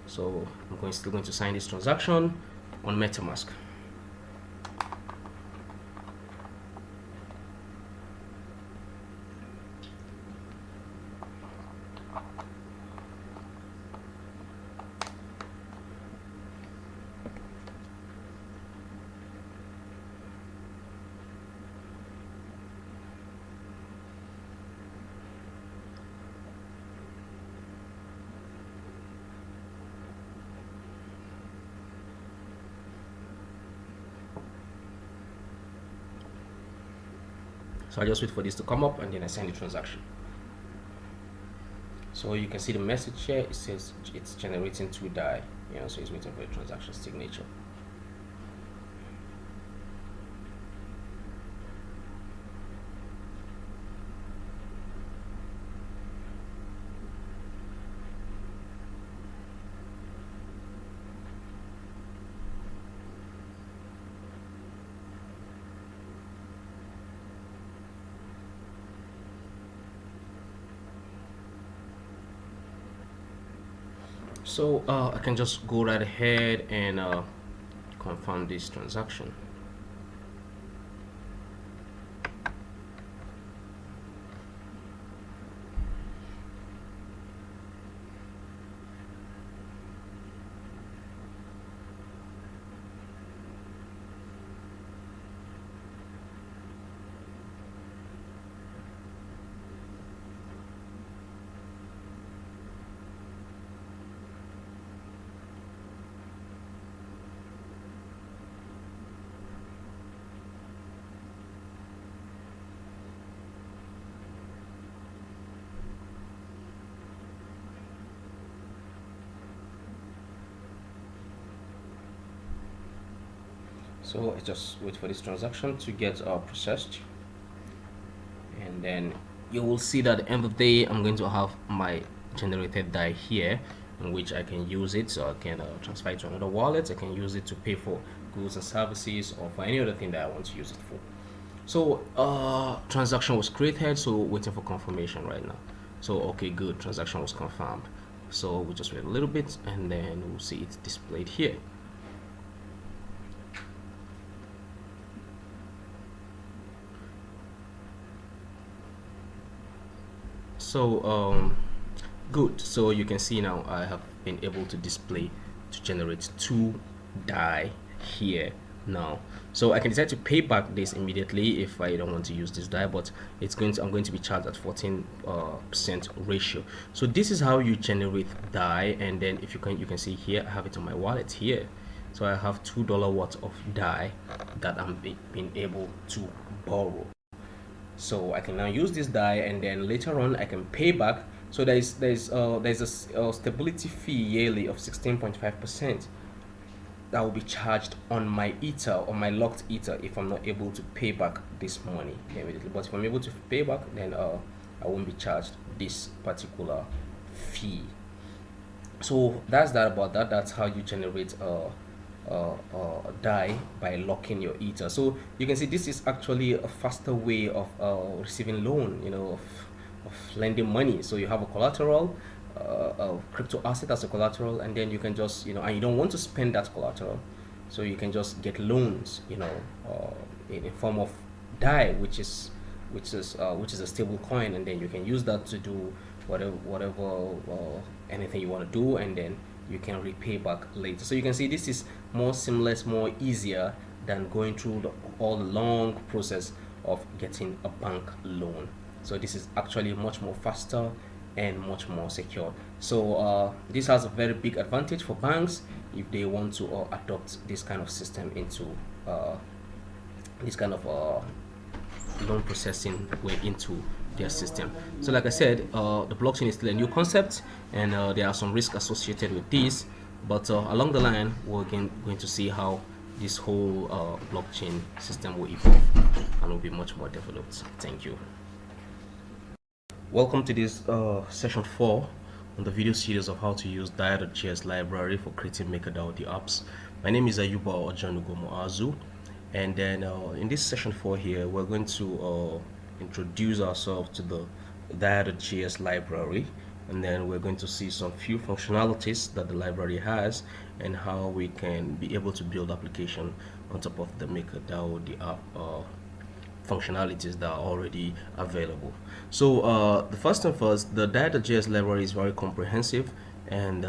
So I'm still going to sign this transaction on MetaMask. So I just wait for this to come up and then I sign the transaction. So you can see the message here. It says it's generating 2 DAI. So it's waiting for the transaction signature. So I can just go right ahead and confirm this transaction. So I just wait for this transaction to get processed, and then you will see that at the end of the day I'm going to have my generated DAI here, in which I can use it. So I can transfer it to another wallet. I can use it to pay for goods and services, or for any other thing that I want to use it for. So transaction was created, so waiting for confirmation right now. So okay, good, transaction was confirmed. So we'll just wait a little bit and then we'll see it displayed here. So good, so you can see now I have been able to generate 2 DAI here now. So I can decide to pay back this immediately if I don't want to use this DAI, but I'm going to be charged at 14% ratio. So this is how you generate DAI, and then if you can see here, I have it on my wallet here. So I have $2 worth of DAI that I'm being able to borrow. So I can now use this DAI, and then later on I can pay back. So there's a stability fee yearly of 16.5% that will be charged on my Ether, or my locked Ether, if I'm not able to pay back this money immediately. But if I'm able to pay back, then I won't be charged this particular fee. So that's that about that. That's how you generate DAI by locking your Ether. So you can see this is actually a faster way of receiving loan, of lending money. So you have a collateral, a crypto asset as a collateral, and then you can just, and you don't want to spend that collateral, so you can just get loans, in the form of DAI, which is which is a stable coin, and then you can use that to do whatever anything you want to do, and then you can repay back later. So you can see this is more seamless, more easier than going through all the long process of getting a bank loan. So this is actually much more faster and much more secure. So this has a very big advantage for banks if they want to adopt this kind of system into this kind of loan processing way into their system. So like I said, the blockchain is still a new concept, and there are some risks associated with this, but along the line we're going to see how this whole blockchain system will evolve and will be much more developed. Thank you. Welcome to this session 4 on the video series of how to use Dai.js Library for creating MakerDAO dApps. My name is Ayuba Ojanugomo-Azu, and then in this session 4 here, we're going to introduce ourselves to the Dai.js library, and then we're going to see some few functionalities that the library has and how we can be able to build application on top of the MakerDAO dApp functionalities that are already available. So the first and first, the Dai.js library is very comprehensive, and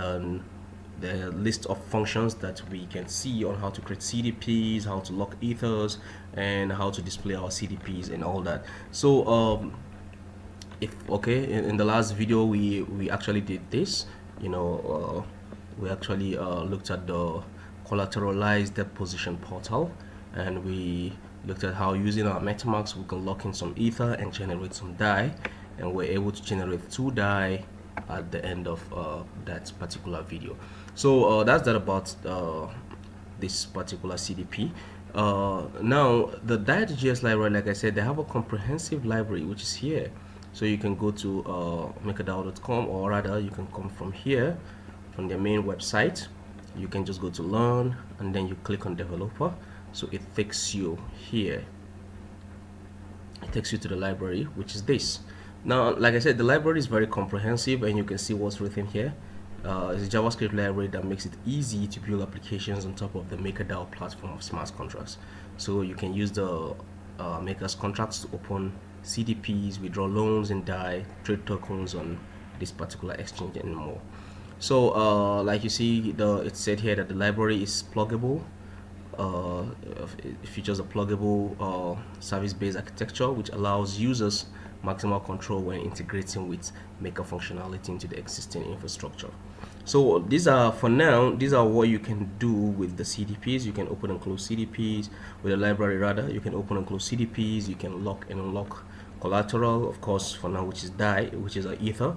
the list of functions that we can see on how to create CDPs, how to lock ethers, and how to display our CDPs and all that. So in the last video we actually did this. We actually looked at the collateralized deposition portal, and we looked at how using our MetaMask we can lock in some ether and generate some Dai, and we're able to generate 2 Dai at the end of that particular video. So that's that about this particular CDP. Now the Dai.js library, like I said, they have a comprehensive library which is here. So you can go to MakerDAO.com, or rather you can come from here, from their main website. You can just go to learn, and then you click on developer. So it takes you here. It takes you to the library, which is this. Now, like I said, the library is very comprehensive, and you can see what's written here. It's a JavaScript library that makes it easy to build applications on top of the MakerDAO platform of smart contracts. So you can use the Maker's contracts to open CDPs, withdraw loans in Dai, trade tokens on this particular exchange, and more. So like you see, it said here that the library is pluggable. It features a pluggable service-based architecture which allows users maximal control when integrating with Maker functionality into the existing infrastructure. So these are, for now, these are what you can do with the CDPs. You can open and close CDPs with a library. Rather, you can open and close CDPs. You can lock and unlock collateral, of course, for now, which is Dai, which is an ether,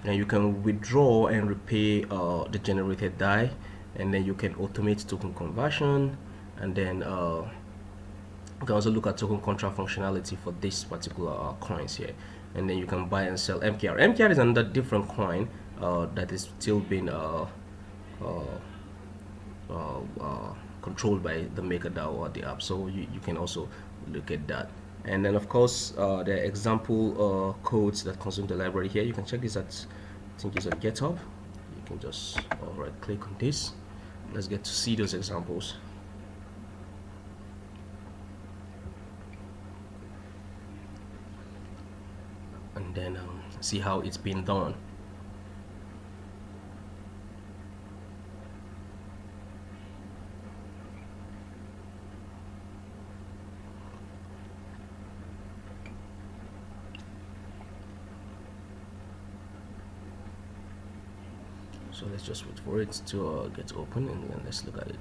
and you can withdraw and repay the generated Dai, and then you can automate token conversion. And then you can also look at token contract functionality for this particular coins here, and then you can buy and sell MKR. MKR is another different coin that is still being controlled by the MakerDAO or the app, so you can also look at that. And then of course there are example codes that consume the library here. You can check this at, I think it's at GitHub. You can just right click on this. Let's get to see those examples. And then see how it's been done. So let's just wait for it to get open, and then let's look at it.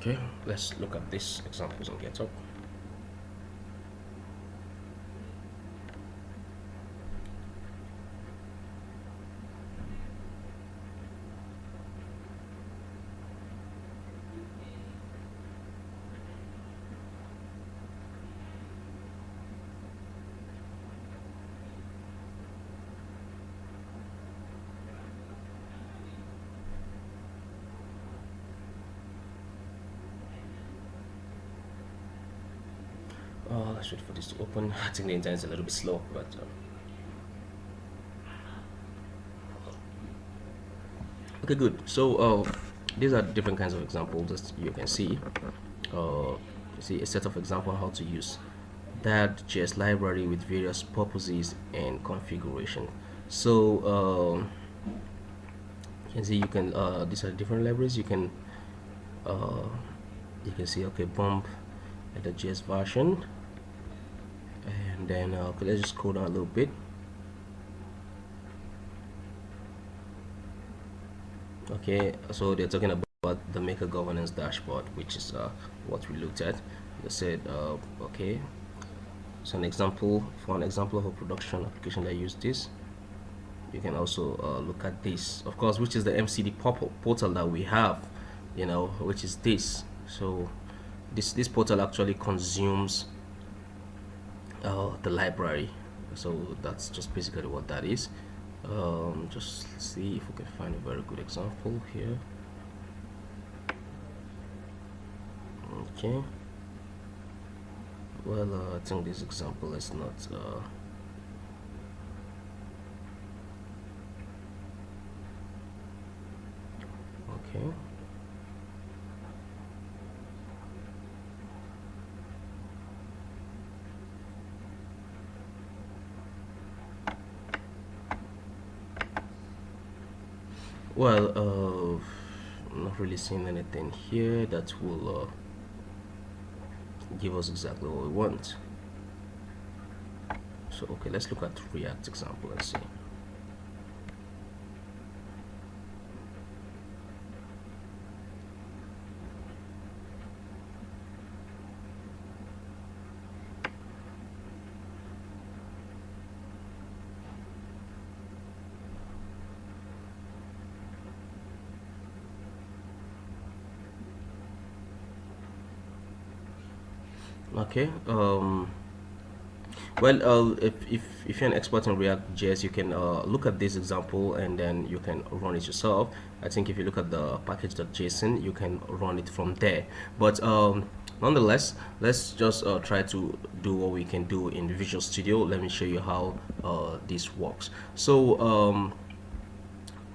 Okay, let's look at these examples on GitHub. Let's wait for this to open. I think the internet's a little bit slow, but okay, good. So these are different kinds of examples as you can see. You see a set of examples on how to use Dai.js library with various purposes and configuration. So you can see these are different libraries. Uh, you can see, okay, bump at the JS version, and then okay, let's just scroll down a little bit. Okay, so they're talking about the Maker governance dashboard, which is what we looked at. They said, okay, so an example of a production application that use this. You can also look at this, of course, which is the MCD portal that we have, which is this. So this portal actually consumes the library. So that's just basically what that is. Just see if we can find a very good example here. Okay, well, I think this example is not okay. Well, not really seeing anything here that will give us exactly what we want. So okay, let's look at React example and see. Okay, well, if you're an expert in React.js, you can look at this example and then you can run it yourself. I think if you look at the package.json, you can run it from there. But nonetheless, let's just try to do what we can do in Visual Studio. Let me show you how this works. So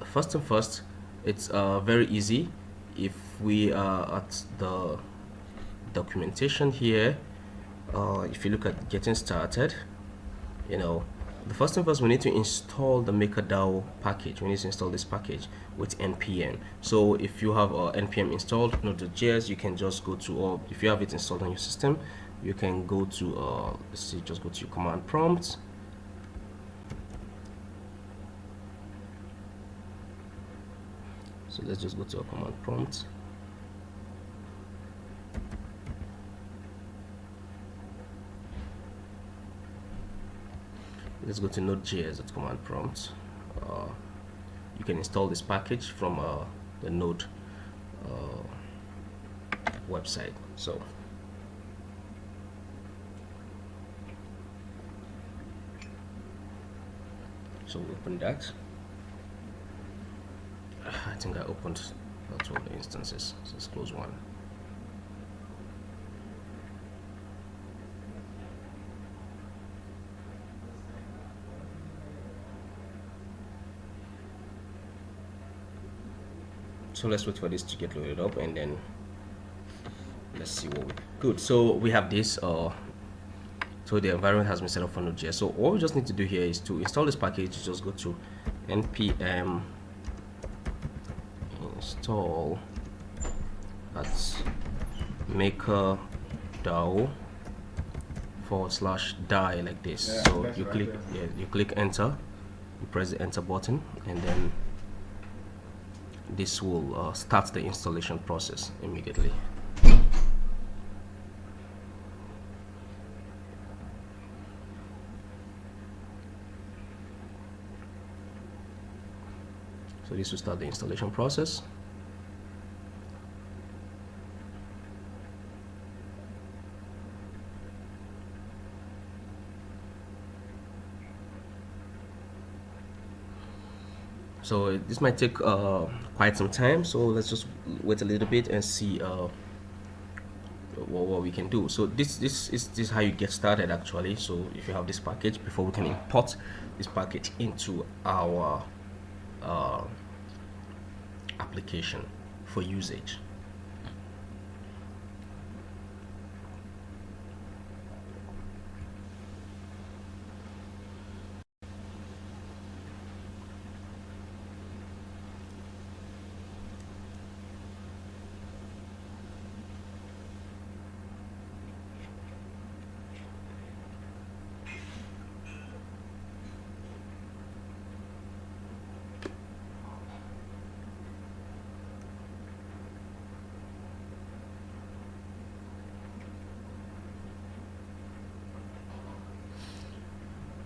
first and first, it's very easy. If we are at the documentation here, if you look at getting started, the first thing first, we need to install the MakerDAO package. We need to install this package with npm. So if you have npm installed node.js, you can just go to, or if you have it installed on your system, you can go to let's see, just go to your command prompt. So let's just go to our command prompt. Let's go to node.js at command prompt. You can install this package from the node website. So we open that. I think I opened all the instances, so let's close one. So let's wait for this to get loaded up, and then let's see what we good. So we have this. So the environment has been set up for Node.js. So all we just need to do here is to install this package. Just go to npm install at MakerDAO /Dai like this. Yeah, so you click, you click enter, you press the enter button, and then this will start the installation process immediately. So this will start the installation process. So this might take quite some time, so let's just wait a little bit and see what we can do. So this is how you get started actually. So if you have this package, before we can import this package into our application for usage.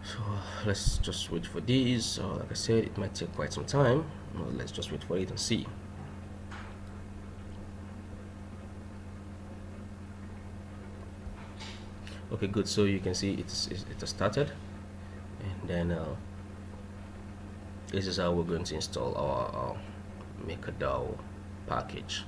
So let's just wait for this. Like I said, it might take quite some time. Let's just wait for it and see. Okay, good. So you can see it has started, and then this is how we're going to install our MakerDAO package.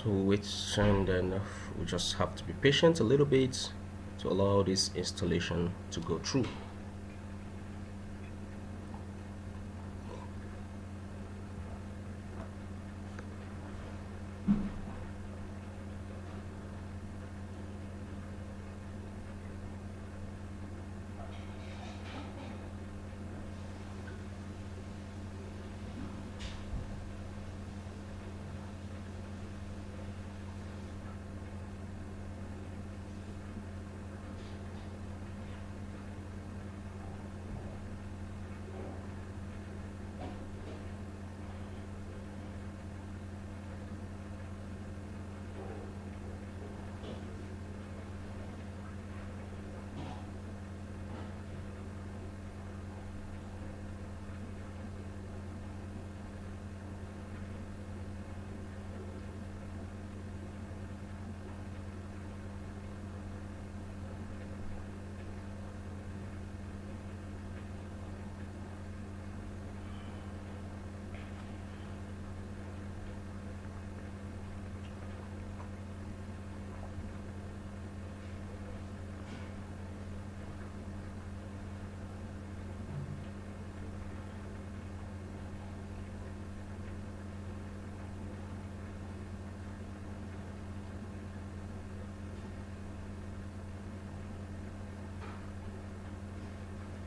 So wait, and then we just have to be patient a little bit to allow this installation to go through.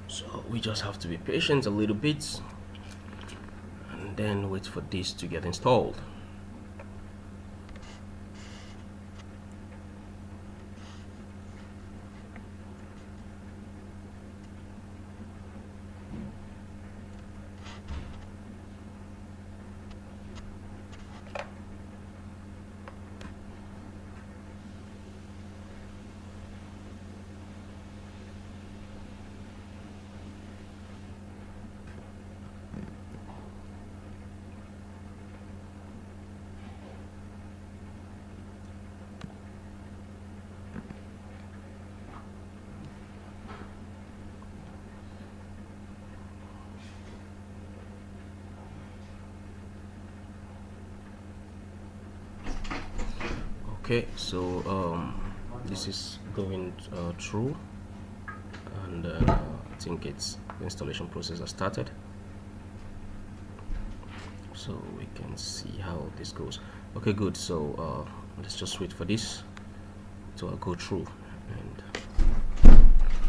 So we just have to be patient a little bit and then wait for this to get installed. Okay, so this is going through, and I think its installation process has started, so we can see how this goes. Okay, good. So let's just wait for this to go through, and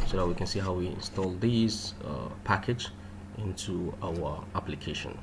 so that we can see how we install this package into our application.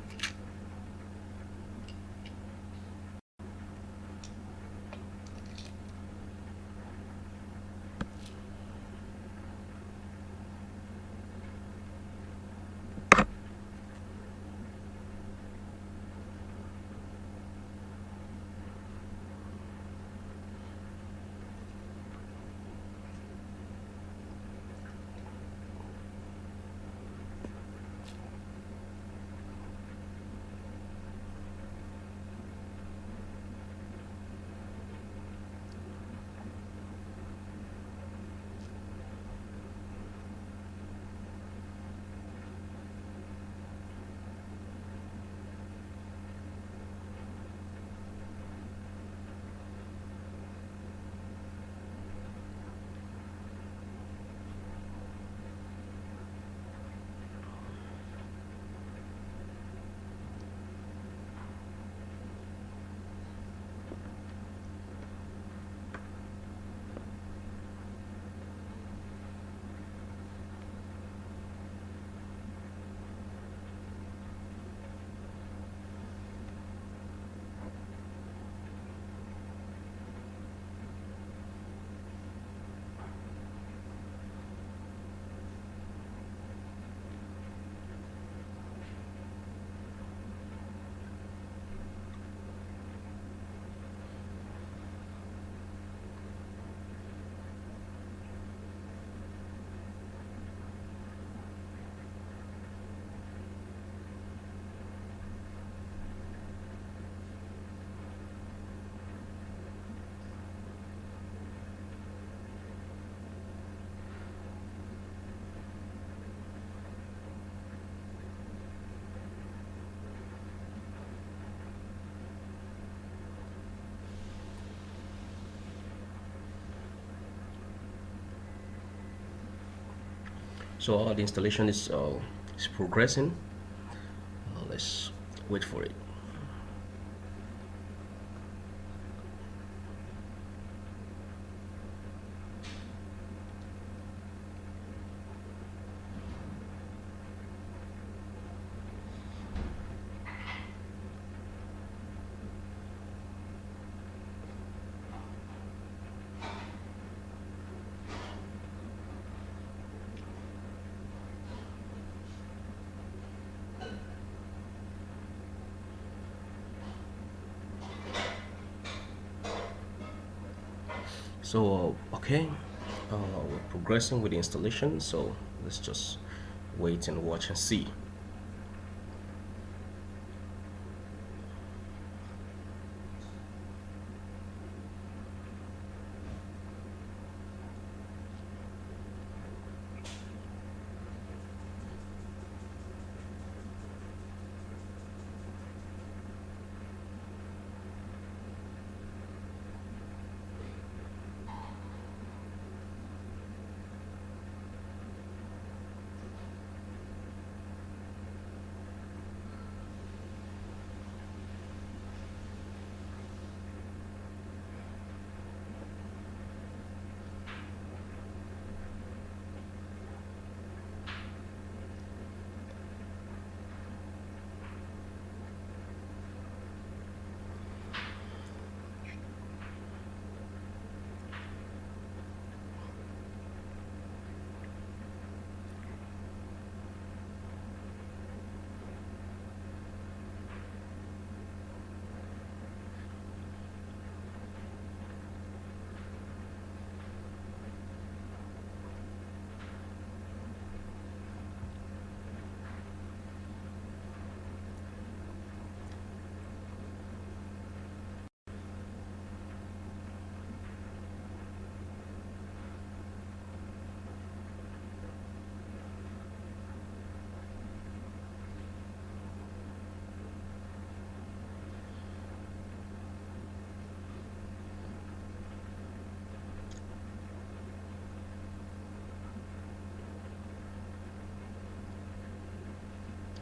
So the installation is progressing. Let's wait for it. So okay, we're progressing with the installation. So let's just wait and watch and see.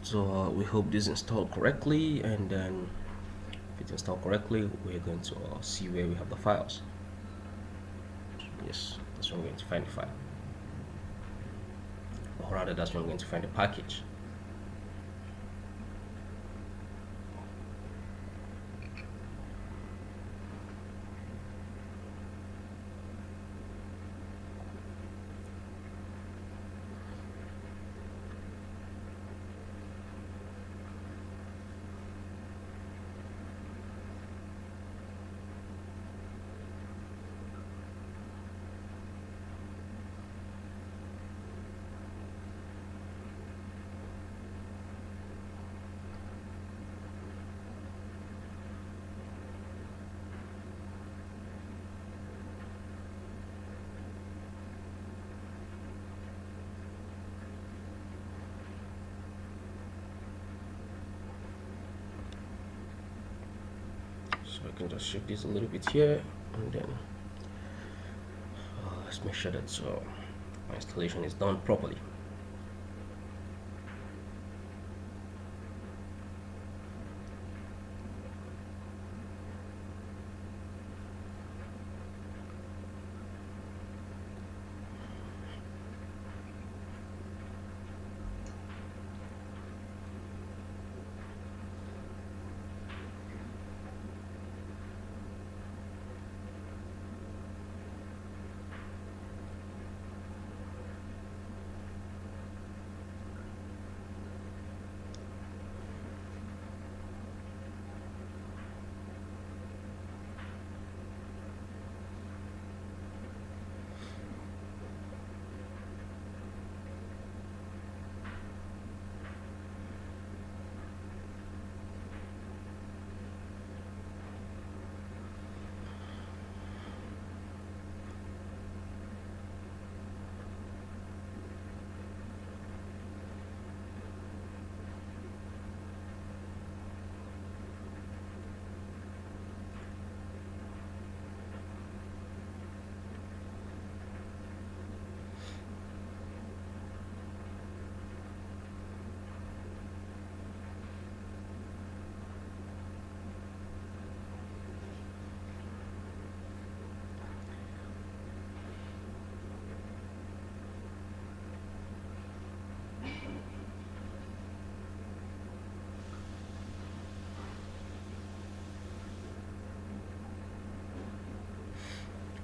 So we hope this installed correctly, and then if it installed correctly, we're going to see where we have the files. Yes, that's when we're going to find the file, or rather that's when we're going to find the package. So I can just shift this a little bit here, and then let's make sure that my installation is done properly.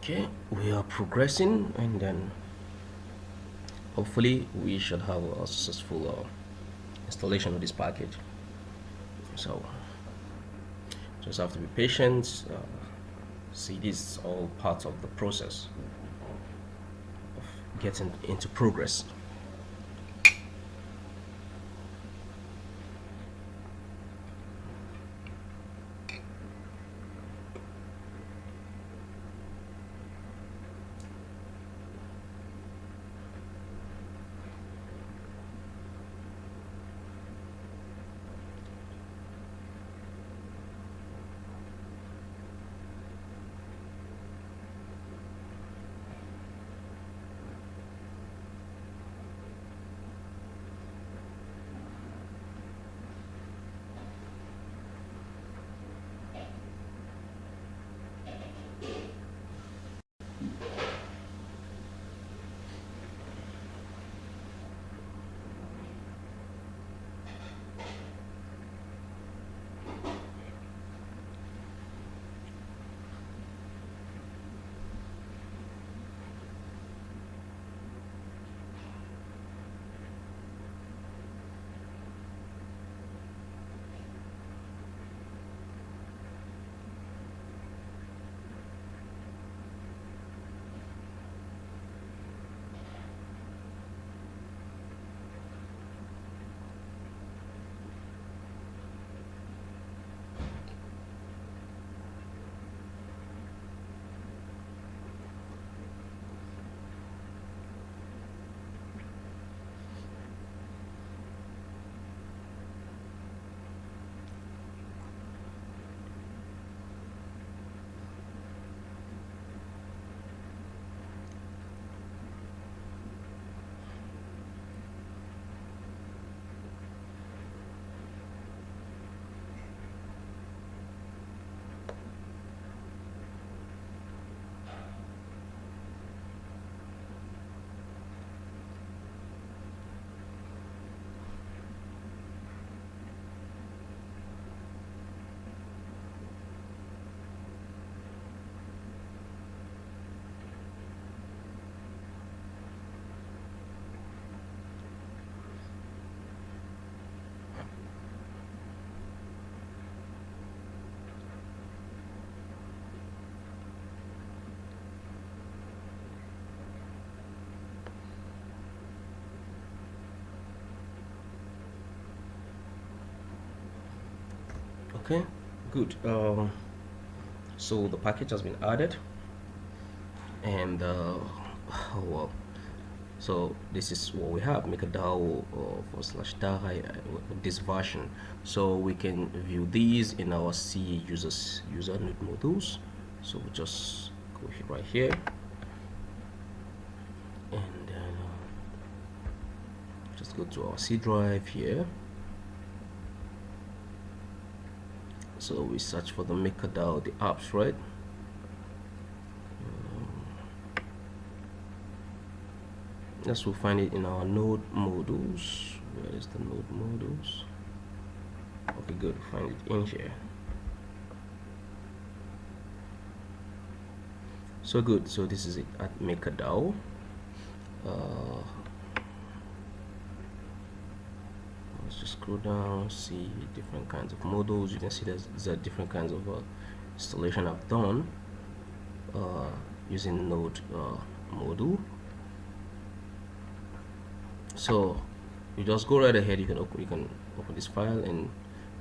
Okay, we are progressing, and then hopefully we should have a successful installation of this package. So just have to be patient. See, this is all part of the process of getting into progress. Okay, good. So the package has been added, and oh, well, so this is what we have: MakerDAO /Dai with this version. So we can view these in our C user node modules. So we just go right here, and just go to our C drive here. So we search for the MakerDAO, the apps, right? Yes, we'll find it in our node modules. Where is the node modules? Okay, good. Find it in here. So good. So this is it at MakerDAO. Let's just scroll down, see different kinds of modules. You can see there's different kinds of installation I've done using node module. So you just go right ahead. You can open this file, and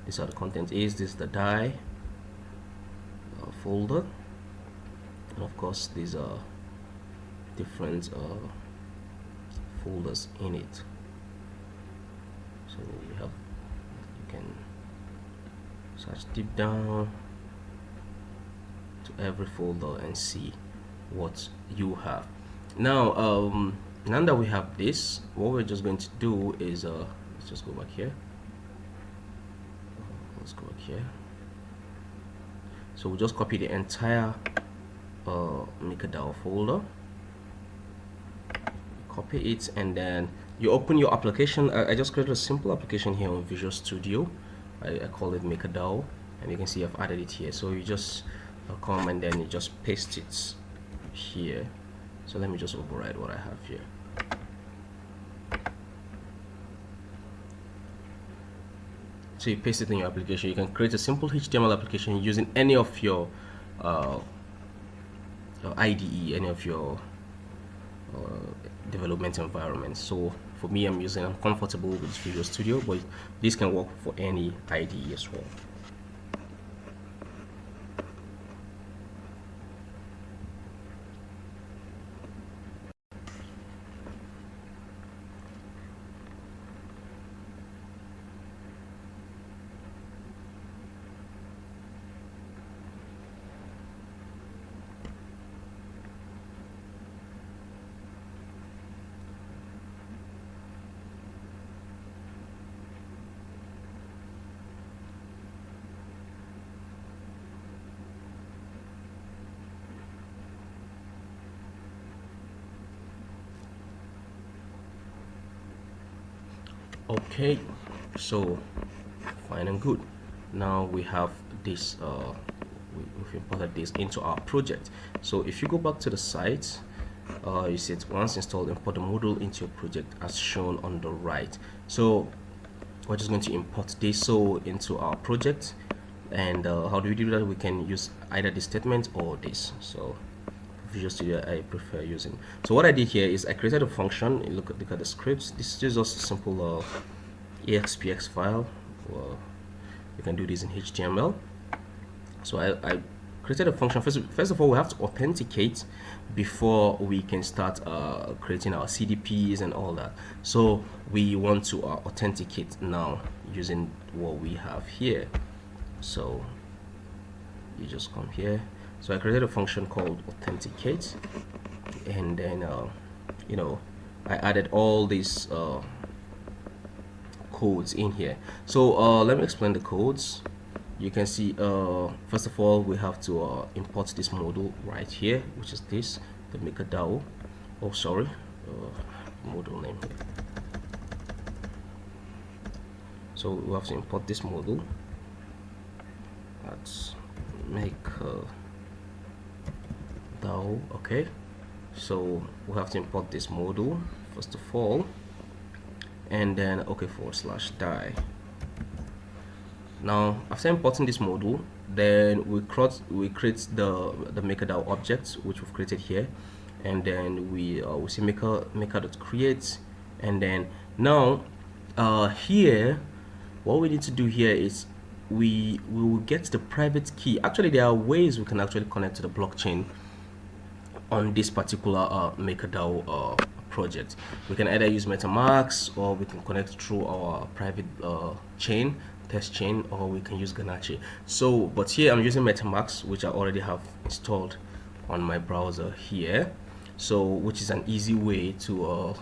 these are the contents. This is the Dai folder, and of course these are different folders in it. So you can search deep down to every folder and see what you have. Now now that we have this, what we're just going to do is let's just go back here. Let's go back here. So we'll just copy the entire MakerDAO folder, copy it, and then you open your application. I just created a simple application here on Visual Studio. I call it MakerDAO, and you can see I've added it here. So you just come and then you just paste it here. So let me just override what I have here. So you paste it in your application. You can create a simple HTML application using any of your IDE, any of your development environments. So for me, I'm comfortable with Visual Studio, but this can work for any IDE as well. Okay, so fine and good. Now we have this we've imported this into our project. So if you go back to the site, you see it once installed, import the module into your project as shown on the right. So we're just going to import this so into our project. And how do we do that? We can use either this statement or this. So Visual Studio I prefer using. So what I did here is I created a function. Look at the scripts. This is just a simple AXPX file. Well, you can do this in HTML. So I created a function. First of all, we have to authenticate before we can start creating our CDPs and all that. So we want to authenticate now using what we have here. So you just come here. So I created a function called authenticate, and then you know, I added all these codes in here. So let me explain the codes. You can see first of all we have to import this module right here, which is this, the MakerDAO. Oh, sorry, module name. So we have to import this module. Let's make DAO. Okay, so we have to import this module first of all, and then okay /Dai. Now after importing this module, then we create the MakerDAO object which we've created here, and then we see maker.create, and then now here what we need to do here is we will get the private key. Actually, there are ways we can actually connect to the blockchain on this particular MakerDAO project. We can either use MetaMask, or we can connect through our private chain, test chain, or we can use Ganache. So but here I'm using MetaMask, which I already have installed on my browser here, so which is an easy way to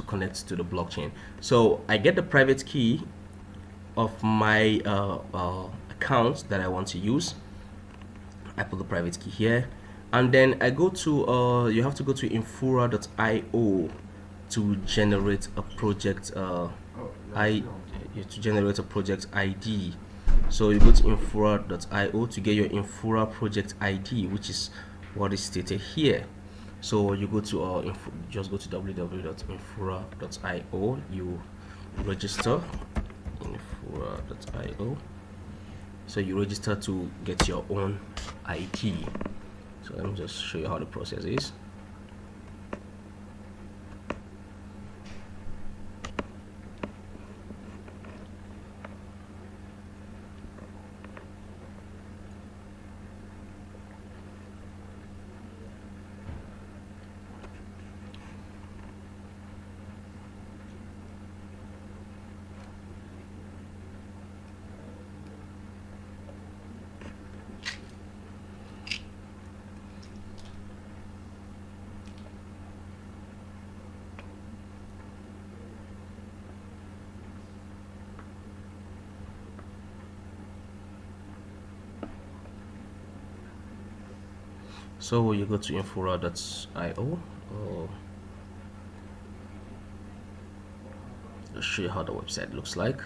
connect to the blockchain. So I get the private key of my account that I want to use. I put the private key here, and then I go to you have to go to infura.io to generate a project to generate a project ID. So you go to infura.io to get your Infura project ID, which is what is stated here. So you go to just go to www.infura.io, you register infura.io. So you register to get your own ID. So let me just show you how the process is. So you go to infura.io. I'll show you how the website looks like.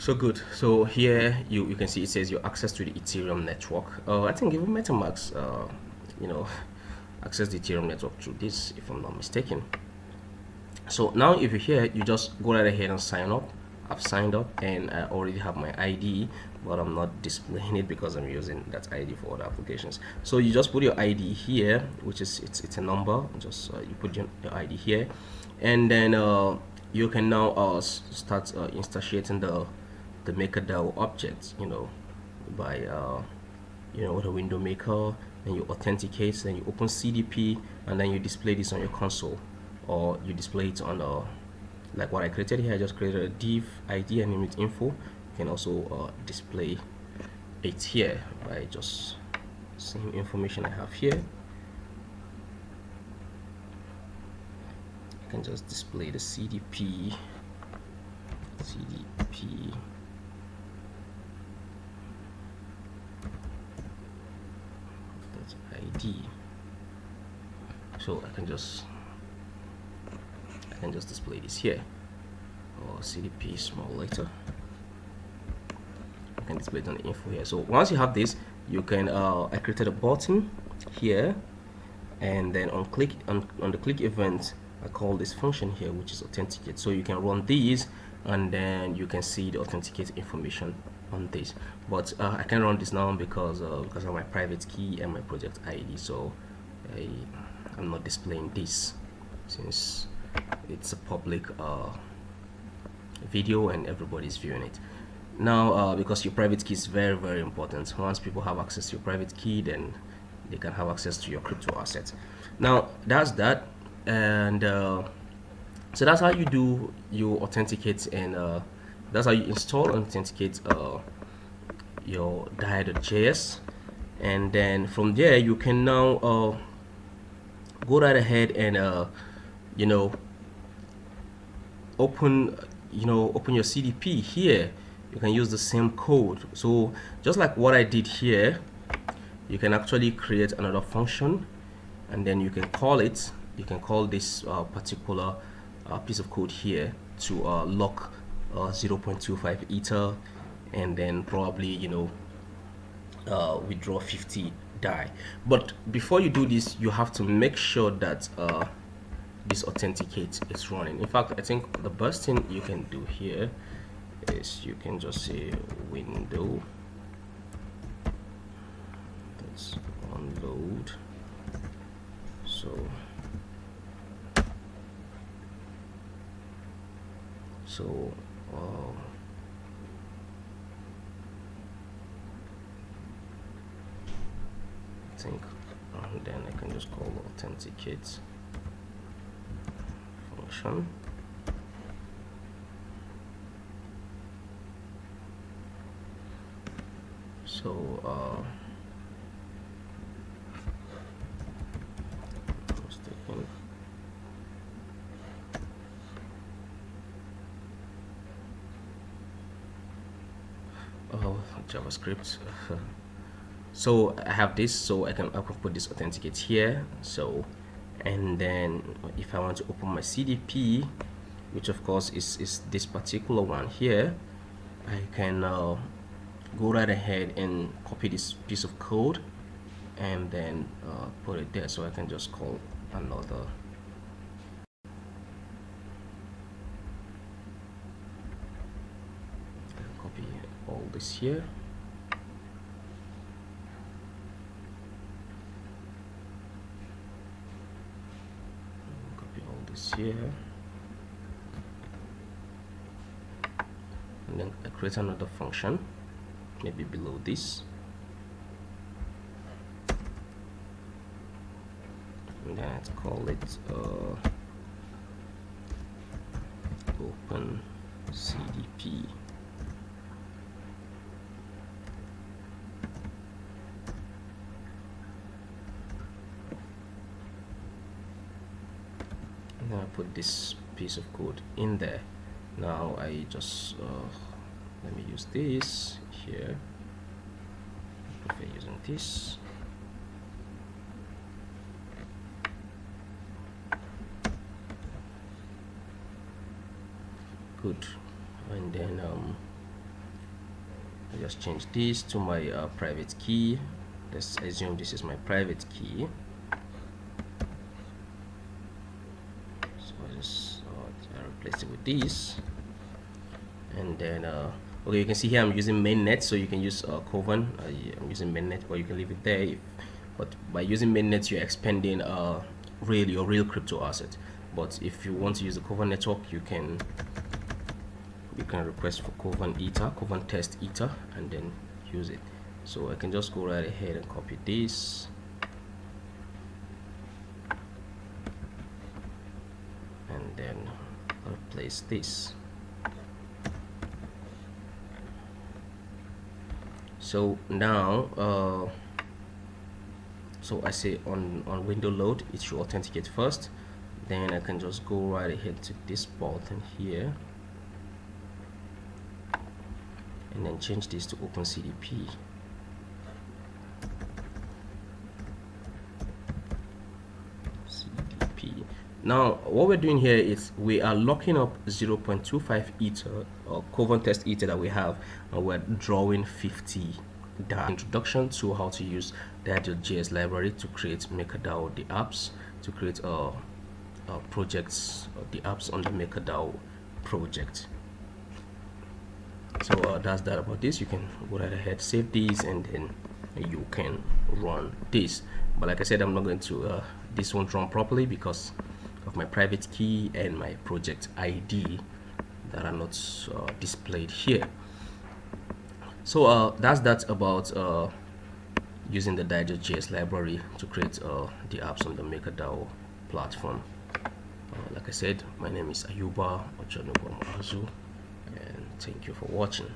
So good. So here you can see it says your access to the Ethereum network. I think even MetaMask, you know, access the Ethereum network through this, if I'm not mistaken. So now if you're here, you just go right ahead and sign up. I've signed up and I already have my ID, but I'm not displaying it because I'm using that ID for other applications. So you just put your ID here, which is it's a number. Just you put your ID here, and then you can now start instantiating the MakerDAO objects. By with a window maker, and you authenticate, then you open CDP, and then you display this on your console, or you display it on like what I created here. I just created a div ID and image info. You can also display it here by just same information I have here. You can just display the CDP that's ID. So I can just display this here, or CDP small letter. I can display it on the info here. So once you have this, you can I created a button here, and then on the click event, I call this function here, which is authenticate. So you can run these, and then you can see the authenticate information on this. But I can run this now because of my private key and my project ID. So I'm not displaying this since it's a public video and everybody's viewing it now, because your private key is very, very important. Once people have access to your private key, then they can have access to your crypto assets. Now that's that, and so that's how you authenticate, and that's how you install and authenticate your Dai.js, and then from there you can now go right ahead and open your CDP here. You can use the same code. So just like what I did here, you can actually create another function, and then you can call it. You can call this particular piece of code here to lock 0.25 ether, and then probably withdraw 50 Dai. But before you do this, you have to make sure that this authenticate is running. In fact, I think the best thing you can do here is you can just say window, let's unload. So I think, and then I can just call authenticate function. So JavaScript. So I have this, so I can put this authenticate here. So, and then if I want to open my CDP, which of course is this particular one here, I can go right ahead and copy this piece of code and then put it there. So I can just call another copy all this here. Copy all this here, and then I create another function, maybe below this, and then let's call it open CDP. And then I put this piece of code in there. Now I just let me use this here. I prefer using this. Good. And then just change this to my private key. Let's assume this is my private key. So I just replace it with this, and then okay, you can see here I'm using mainnet, so you can use Coven. I'm using mainnet, but you can leave it there. But by using mainnet, you're expanding really your real crypto asset. But if you want to use the Coven network, you can request for Coven Ether, Coven test Ether, and then use it. So I can just go right ahead and copy this, and then replace this. So now so I say on window load it should authenticate first, then I can just go right ahead to this button here and then change this to OpenCDP. Now what we're doing here is we are locking up 0.25 Ether or Coven test Ether that we have, and we're drawing 50 Dai. Introduction to how to use Dai.js library to create MakerDAO dApps, to create projects, the apps on the MakerDAO project. So that's that about this. You can go right ahead, save these, and then you can run this. But like I said, I'm not going to this won't run properly because of my private key and my project ID that are not displayed here. So that's that about using the Dai.js library to create the apps on the MakerDAO platform. Like I said, my name is Ayuba Ojonuguamuazu, and thank you for watching.